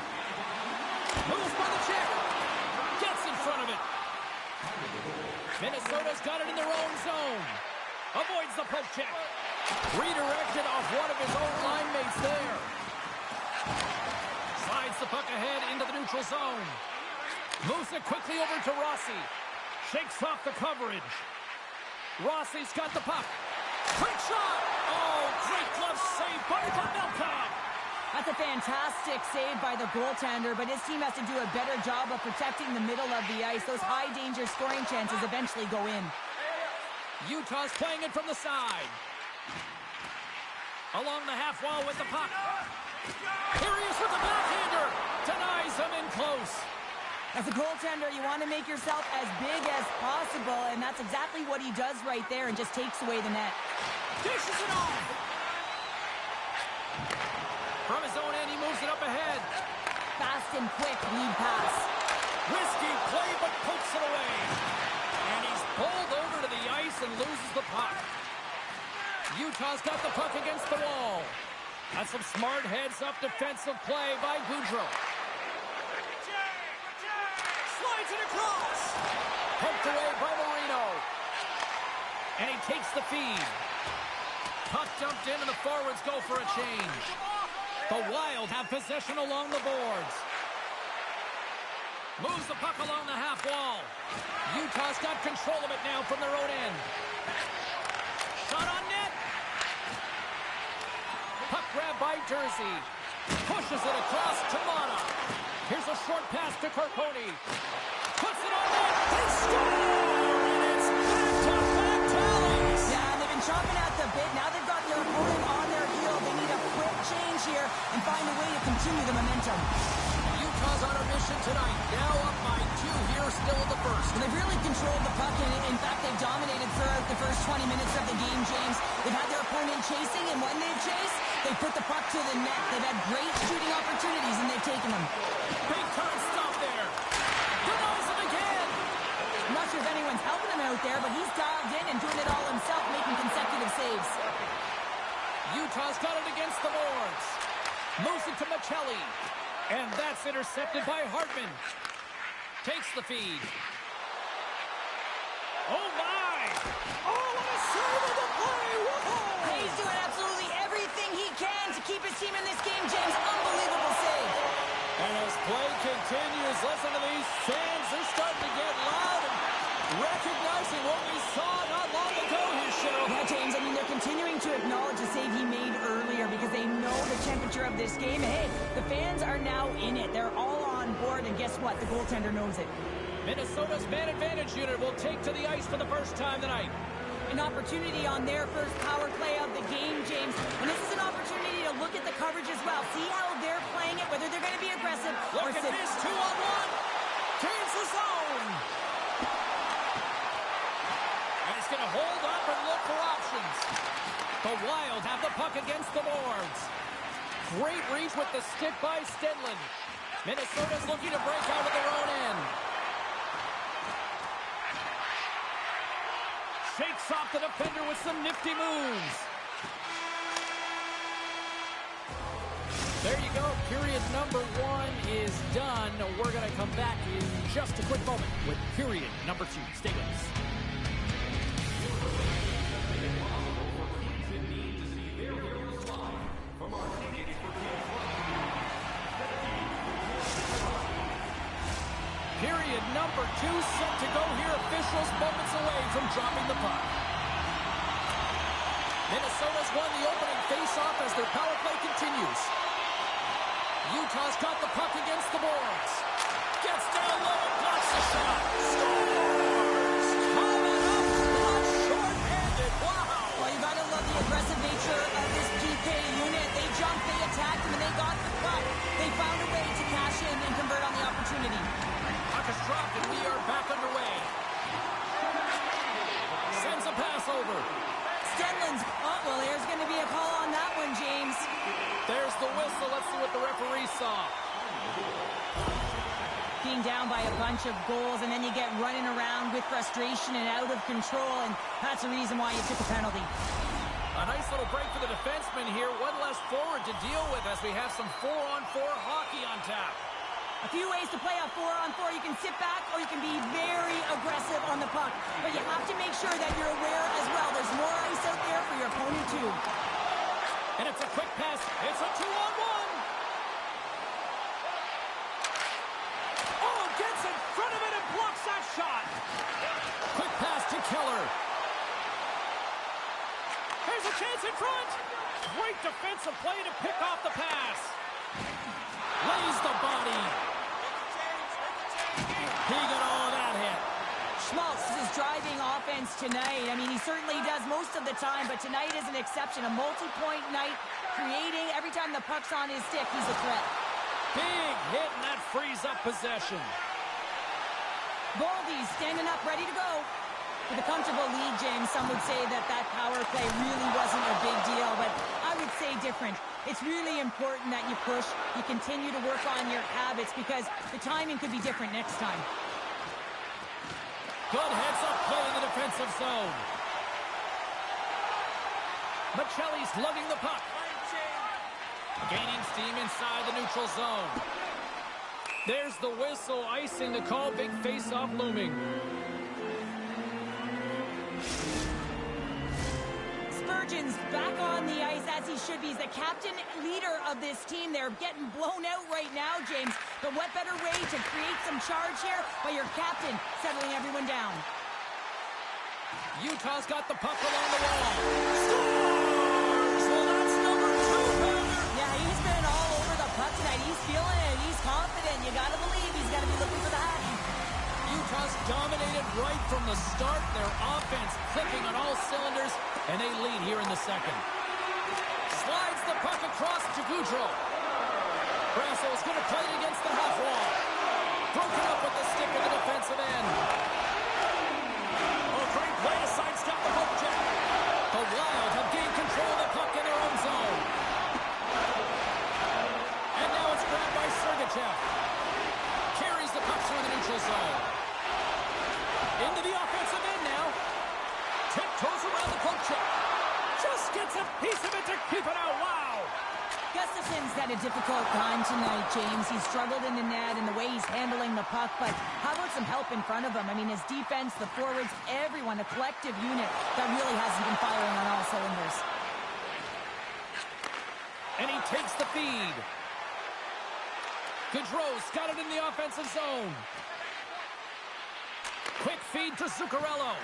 Moves by the check. Gets in front of it. Minnesota's got it in their own zone. Avoids the poke check. Redirected off one of his own line mates there. Slides the puck ahead into the neutral zone. Moves it quickly over to Rossi. Shakes off the coverage. Rossi's got the puck. Quick shot! Oh, great glove save by Pavelka! That's a fantastic save by the goaltender, but his team has to do a better job of protecting the middle of the ice. Those high-danger scoring chances eventually go in. Utah's playing it from the side. Along the half wall with the puck. Here he is with the backhander. Denies him in close. As a goaltender, you want to make yourself as big as possible, and that's exactly what he does right there and just takes away the net. Dishes it off. From his own end, he moves it up ahead. Fast and quick lead pass. Risky play, but pokes it away. And he's pulled over to the ice and loses the puck. Utah's got the puck against the wall. That's some smart heads-up defensive play by Goudreau. Slides it across. Poked away by Marino. And he takes the feed. Puck dumped in and the forwards go for a change. The Wild have possession along the boards. Moves the puck along the half wall. Utah's got control of it now from their own end. Shot on net. Puck grab by Jersey. Pushes it across to Manno. Here's a short pass to Carponi. Puts it on net. They score! And it's back to tallies. Yeah, they've been chomping at the bit. Now they've got their opponent on their heel. They need a quick change here and find a way to continue the momentum. Utah's on a mission tonight. Now up by 2 here, still in the first. And they've really controlled the puck, and in fact, they've dominated throughout the first 20 minutes of the game, James. They've had their opponent chasing, and when they've chased, they've put the puck to the net. They've had great shooting opportunities, and they've taken them. Big time stop there. Denies him again. I'm not sure if anyone's helping him out there, but he's dialed in and doing it all himself, making consecutive saves. Utah's got it against the boards. Moves it to Michelli. And that's intercepted by Hartman. Takes the feed. Oh, my! Oh, what a save of the play! Whoa! He's doing absolutely everything he can to keep his team in this game, James. Unbelievable save. And as play continues, listen to these fans. They're starting to get loud and recognizing what we saw not long ago here, Cheryl. Yeah, James, I mean, they're continuing to acknowledge the save he made earlier because they know the temperature of this game. And hey, the fans are now in it. They're all on board, and guess what? The goaltender knows it. Minnesota's man advantage unit will take to the ice for the first time tonight. An opportunity on their first power play of the game, James. And this is an opportunity to look at the coverage as well. See how they're playing it, whether they're going to be aggressive or Look at sit. this, 2-on-1. Turns the zone. And he's going to hold up and look for options. The Wild have the puck against the boards. Great reach with the stick by Stenlund. Minnesota's looking to break out of their own end. Shakes off the defender with some nifty moves. There you go. Period number 1 is done. We're going to come back in just a quick moment with period number 2. Stay with us. Period number 2 set to go here. Officials moments away from dropping the puck. Minnesota's won the opening face-off as their power play continues. Utah's got the puck against the boards. Gets down low and blocks the shot. Scores! Coming up, not short-handed. Wow! Well, you got to love the aggressive nature of this PK unit. They jumped, they attacked him, and they got the puck. They found a way to cash in and convert on the opportunity. Puck is dropped, and we are back underway. Sends a pass over. Stenlund's, oh, well, there's going to be a call on that one, James. There's the whistle. Let's see what the referee saw. Being down by a bunch of goals, and then you get running around with frustration and out of control, and that's the reason why you took a penalty. A nice little break for the defenseman here. One less forward to deal with as we have some 4-on-4 hockey on tap. A few ways to play a 4-on-4. You can sit back or you can be very aggressive on the puck. But you have to make sure that you're aware as well. There's more ice out there for your opponent too. And it's a quick pass. It's a 2-on-1. Oh, gets in front of it and blocks that shot. Quick pass to Keller. There's a chance in front. Great defensive play to pick off the pass. Lays the body. He got all of that hit. Schmaltz is driving offense tonight. I mean, he certainly does most of the time, but tonight is an exception. A multi-point night, creating every time the puck's on his stick, he's a threat. Big hit, and that frees up possession. Goldie's standing up, ready to go. With a comfortable lead, James, some would say that that power play really wasn't a big deal, but I would say different. It's really important that you push, you continue to work on your habits because the timing could be different next time. Good heads-up play in the defensive zone. Michelli's lugging the puck. Gaining steam inside the neutral zone. There's the whistle, icing the call, big face-off looming. Spurgeon's back on the ice as he should be. He's the captain leader of this team. They're getting blown out right now, James. But what better way to create some charge here by your captain settling everyone down? Utah's got the puck along the wall. Scores! Well, that's number 2, Pounder. Yeah, he's been all over the puck tonight. He's feeling it. He's confident. You got to believe he's got to be looking for the hat. Utah's dominated right from the start. Their offense clicking on all cylinders, and they lead here in the second. Slides the puck across to Goudreau. Brassel's going to play it against the half wall. Broken up with the stick in the defensive end. Oh, great play to sidestep the hook check. The Wild have gained control of the puck in their own zone. And now it's grabbed by Sergachev. Carries the puck through the neutral zone. Into the offensive end now. Tiptoes around the poke check. Just gets a piece of it to keep it out. Wow. Gustafson's had a difficult time tonight, James. He's struggled in the net and the way he's handling the puck, but how about some help in front of him? I mean, his defense, the forwards, everyone, a collective unit that really hasn't been firing on all cylinders. And he takes the feed. Gaudreau's got it in the offensive zone. Quick feed to Zuccarello.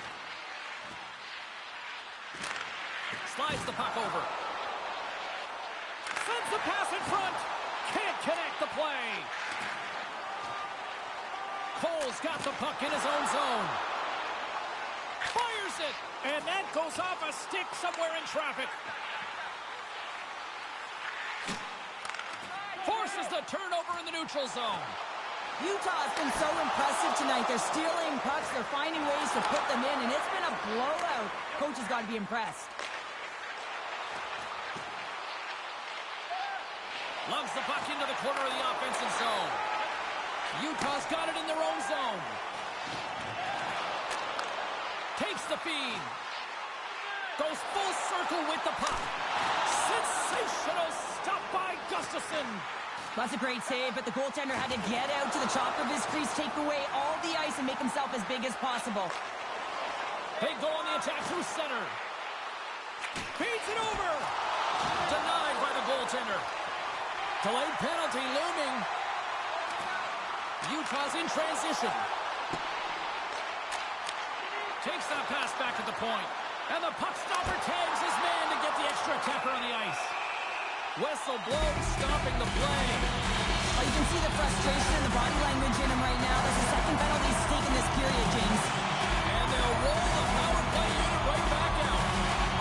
Slides the puck over. Sends the pass in front. Can't connect the play. Cole's got the puck in his own zone. Fires Shoots it. And that goes off a stick somewhere in traffic. Forces the turnover in the neutral zone. Utah's been so impressive tonight. They're stealing pucks. They're finding ways to put them in, and it's been a blowout. Coach has got to be impressed. Loves the puck into the corner of the offensive zone. Utah's got it in their own zone. Takes the feed. Goes full circle with the puck. Sensational stop by Gustafsson. That's a great save, but the goaltender had to get out to the top of his crease, take away all the ice, and make himself as big as possible. They go on the attack through center. Feeds it over. Denied by the goaltender. Delayed penalty looming. Utah's in transition. Takes that pass back at the point. And the puck stopper tags his man to get the extra attacker on the ice. Whistle blows, stopping the play. Oh, you can see the frustration and the body language in him right now. There's a second penalty stake in this period, James. And they'll roll the power play unit right back out.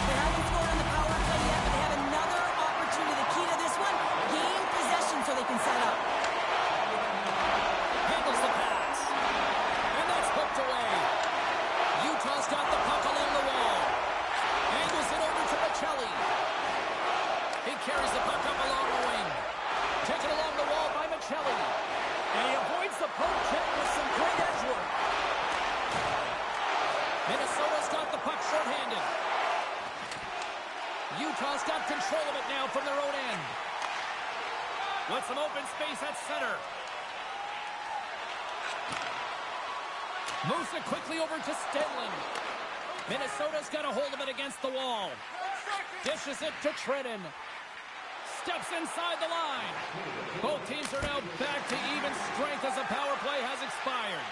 They haven't scored on the power play yet, but they have another opportunity. The key to this one, gain possession so they can set up. Handles the pass. And that's hooked away. Utah's got the puck along the wall. Angles it over to Michelli. He carries the puck up along the wing. Taken along the wall by Michelli. And he avoids the poke check with some great edge work. Minnesota's got the puck shorthanded. Utah's got control of it now from their own end. With some open space at center. Moves it quickly over to Stenlund. Minnesota's got a hold of it against the wall. Dishes it to Trenton. Steps inside the line. Both teams are now back to even strength as the power play has expired.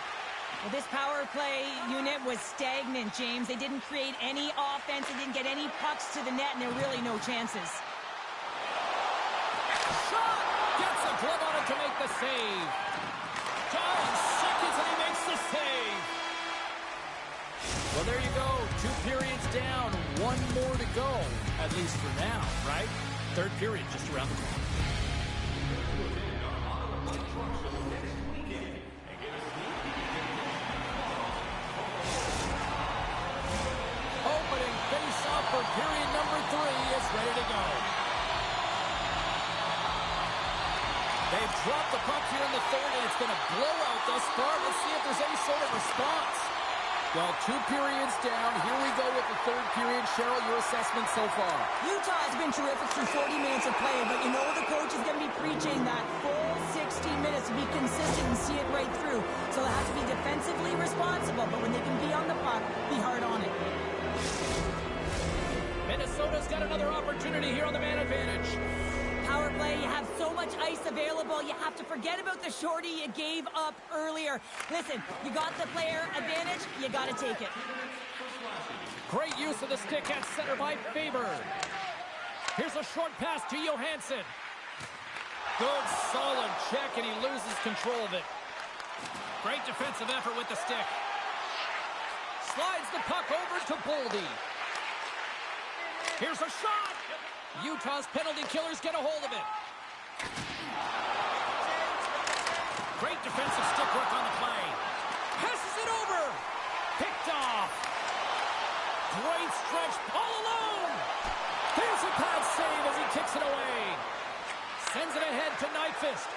Well, this power play unit was stagnant, James. They didn't create any offense. They didn't get any pucks to the net, and there were really no chances. Shot! Gets a glove on it to make the save. 5 seconds and he makes the save. Well, there you go. 2 periods down. 1 more to go. At least for now, right? Third period just around the corner. Opening face-off for period number 3 is ready to go. They've dropped the puck here in the third, and it's been a blowout thus far. Let's see if there's any sort of response. Well, 2 periods down. Here we go with the third period. Cheryl, your assessment so far? Utah has been terrific through 40 minutes of play, but you know the coach is going to be preaching that full 60 minutes to be consistent and see it right through. So they have to be defensively responsible, but when they can be on the puck, be hard on it. Minnesota's got another opportunity here on the man advantage. Power play, you have so much ice available, you have to forget about the shorty you gave up earlier. Listen, you got the player advantage, you got to take it. Great use of the stick at center by Faber. Here's a short pass to Johansson. Good, solid check, and he loses control of it. Great defensive effort with the stick. Slides the puck over to Boldy. Here's a shot. Utah's penalty killers get a hold of it. Great defensive stick work on the play. Passes it over. Picked off. Great stretch all alone. There's a pad save as he kicks it away. Sends it ahead to Nyquist.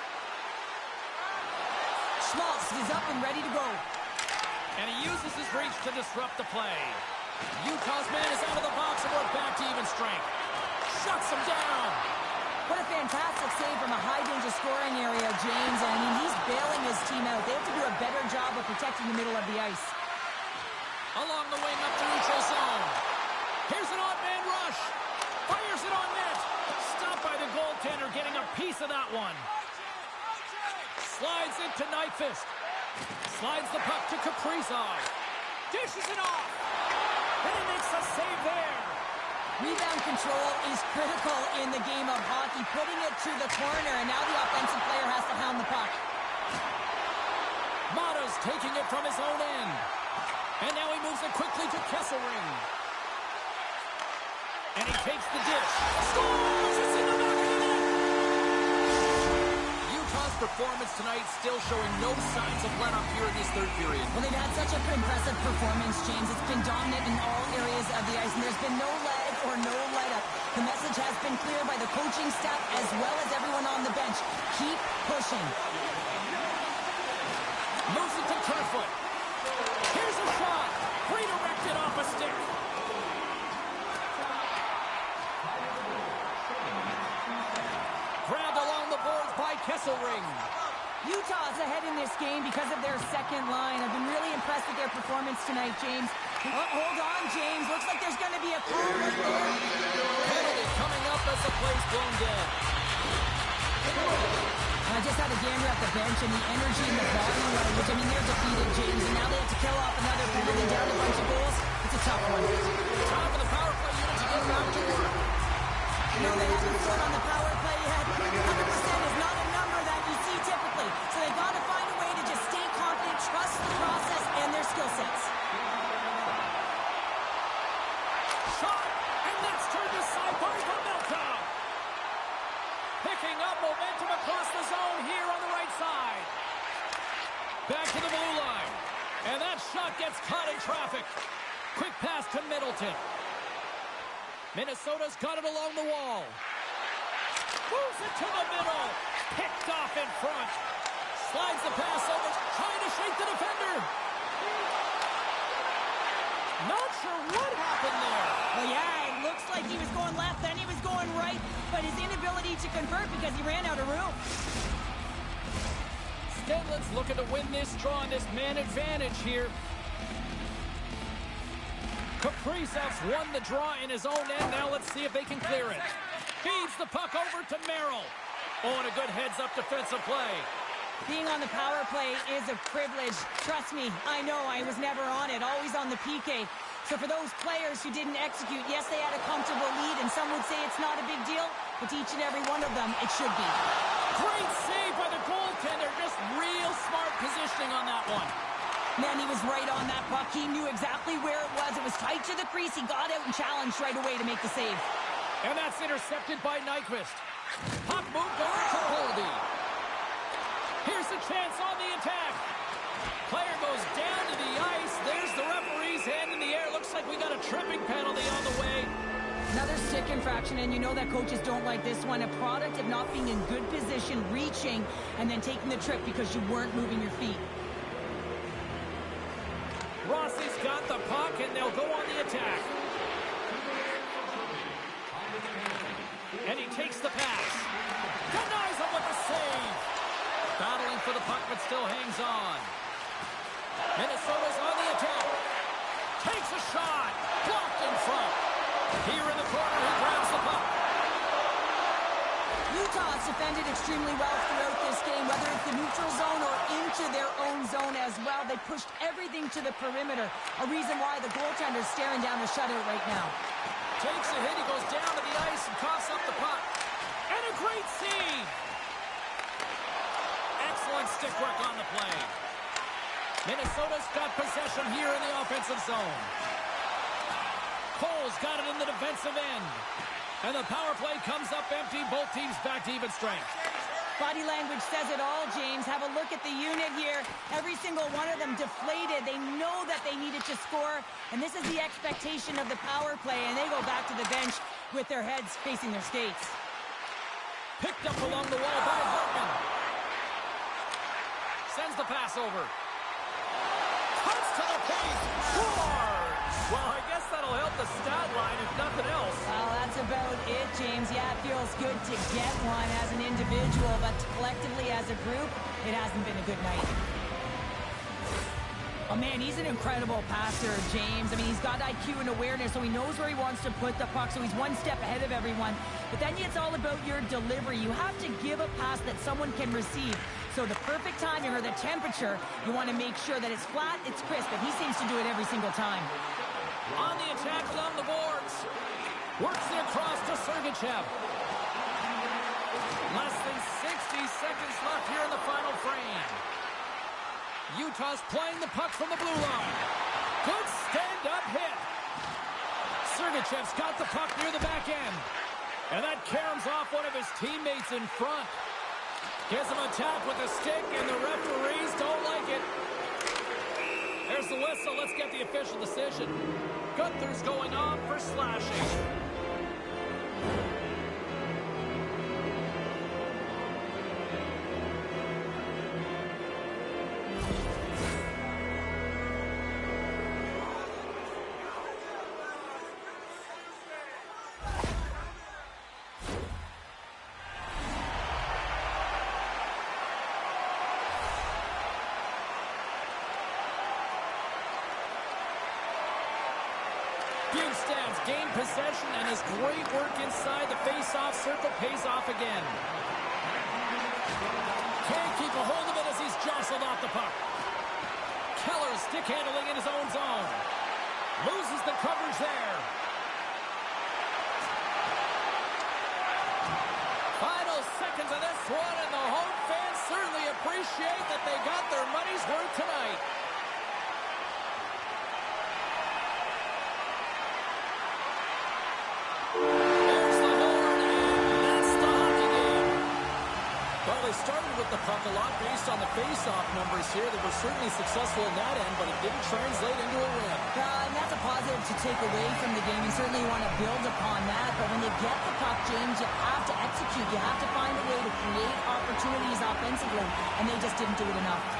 Schmaltz is up and ready to go. And he uses his reach to disrupt the play. Utah's man is out of the box and we're back to even strength. Shuts him down. What a fantastic save from a high-danger scoring area, James. I mean, he's bailing his team out. They have to do a better job of protecting the middle of the ice. Along the wing up the neutral zone. Here's an odd man rush. Fires it on net. Stopped by the goaltender, getting a piece of that one. Slides it to Nyquist. Slides the puck to Kaprizov. Dishes it off. And he makes a save there. Rebound control is critical in the game of hockey. Putting it to the corner, and now the offensive player has to hound the puck. Manno's taking it from his own end. And now he moves it quickly to Kesselring. And he takes the dish. Scores! It's in the back of the net! Utah's performance tonight still showing no signs of let-up here in this third period. Well, they've had such an impressive performance, James. It's been dominant in all areas of the ice, and there's been no leg or no let-up. The message has been clear by the coaching staff as well as everyone on the bench. Keep pushing. Moves it to Kerfoot. Here's a shot. Redirected off a stick. Grabbed along the boards by Kesselring. Utah's ahead in this game because of their second line. I've been really impressed with their performance tonight, James. Hold on, James. Looks like there's going to be a call right there. Penalty coming up as the play's blown dead. I just had a gander at the bench, and the energy and the body language, I mean, they're defeated, James, and now they have to kill off another penalty down a bunch of goals. It's a tough one. Time for the power play unit to get back to work. No, they haven't scored on the power play yet. 100% is not a number that you see typically, so they've got to find a way to just stay confident, trust the process and their skill sets. Shot, and that's turned aside by Manno. Picking up momentum across the zone here on the right side. Back to the blue line. And that shot gets caught in traffic. Quick pass to Middleton. Minnesota's got it along the wall. Moves it to the middle. Picked off in front. Slides the pass over, trying to shake the defender. Not sure what happened there. Well, yeah, it looks like he was going left, then he was going right, but his inability to convert because he ran out of room. Stedlin's looking to win this draw on this man advantage here. Kaprizov's won the draw in his own end. Now let's see if they can clear it. Feeds the puck over to Merrill. Oh, and a good heads-up defensive play. Being on the power play is a privilege. Trust me, I know I was never on it, always on the PK. So for those players who didn't execute, yes, they had a comfortable lead, and some would say it's not a big deal, but to each and every one of them, it should be. Great save by the goaltender. Just real smart positioning on that one. Man, he was right on that puck. He knew exactly where it was. It was tight to the crease. He got out and challenged right away to make the save. And that's intercepted by Nyquist. Puck moved over to Boldy. Here's a chance on the attack. Player goes down to the ice. There's the referee's hand in the air. Looks like we got a tripping penalty on the way. Another stick infraction, and you know that coaches don't like this one. A product of not being in good position, reaching, and then taking the trip because you weren't moving your feet. Rossi's got the puck, and they'll go on the attack. And he takes the pass. Denies him with the save. Battling for the puck, but still hangs on. Minnesota's on the attack. Takes a shot. Blocked in front. Here in the corner, he grabs the puck. Utah has defended extremely well throughout this game, whether it's the neutral zone or into their own zone as well. They pushed everything to the perimeter, a reason why the goaltender's staring down the shutout right now. Takes a hit, he goes down to the ice and coughs up the puck. And a great save! Excellent stick work on the play. Minnesota's got possession here in the offensive zone. Cole's got it in the defensive end. And the power play comes up empty. Both teams back to even strength. Body language says it all, James. Have a look at the unit here. Every single one of them deflated. They know that they needed to score, and this is the expectation of the power play, and they go back to the bench with their heads facing their skates. Picked up along the wall by Hartman. Sends the pass over. Cuts to the paint. Scores! Well, I guess that'll help the stat line if nothing else. Well, that's about it, James. Yeah, it feels good to get one as an individual, but collectively as a group, it hasn't been a good night. Oh, man, he's an incredible passer, James. I mean, he's got IQ and awareness, so he knows where he wants to put the puck, so he's one step ahead of everyone. But then it's all about your delivery. You have to give a pass that someone can receive. So the perfect timing or the temperature, you want to make sure that it's flat, it's crisp, and he seems to do it every single time. On the attack, on the boards. Works it across to Sergachev. Less than 60 seconds left here in the final frame. Utah's playing the puck from the blue line. Good stand-up hit. Sergachev's got the puck near the back end. And that caroms off one of his teammates in front. Gives him a tap with a stick, and the referees don't like it. There's the whistle. Let's get the official decision. Gunther's going off for slashing. Bugstad's gained possession, and his great work inside the face-off circle pays off again. Can't keep a hold of it as he's jostled off the puck. Keller stick handling in his own zone. Loses the coverage there. Final seconds of this one, and the home fans certainly appreciate that they got their money's worth tonight. They started with the puck a lot based on the face-off numbers here. They were certainly successful in that end, but it didn't translate into a win. And that's a positive to take away from the game. You certainly want to build upon that, but when you get the puck, James, you have to execute. You have to find a way to create opportunities offensively, and they just didn't do it enough.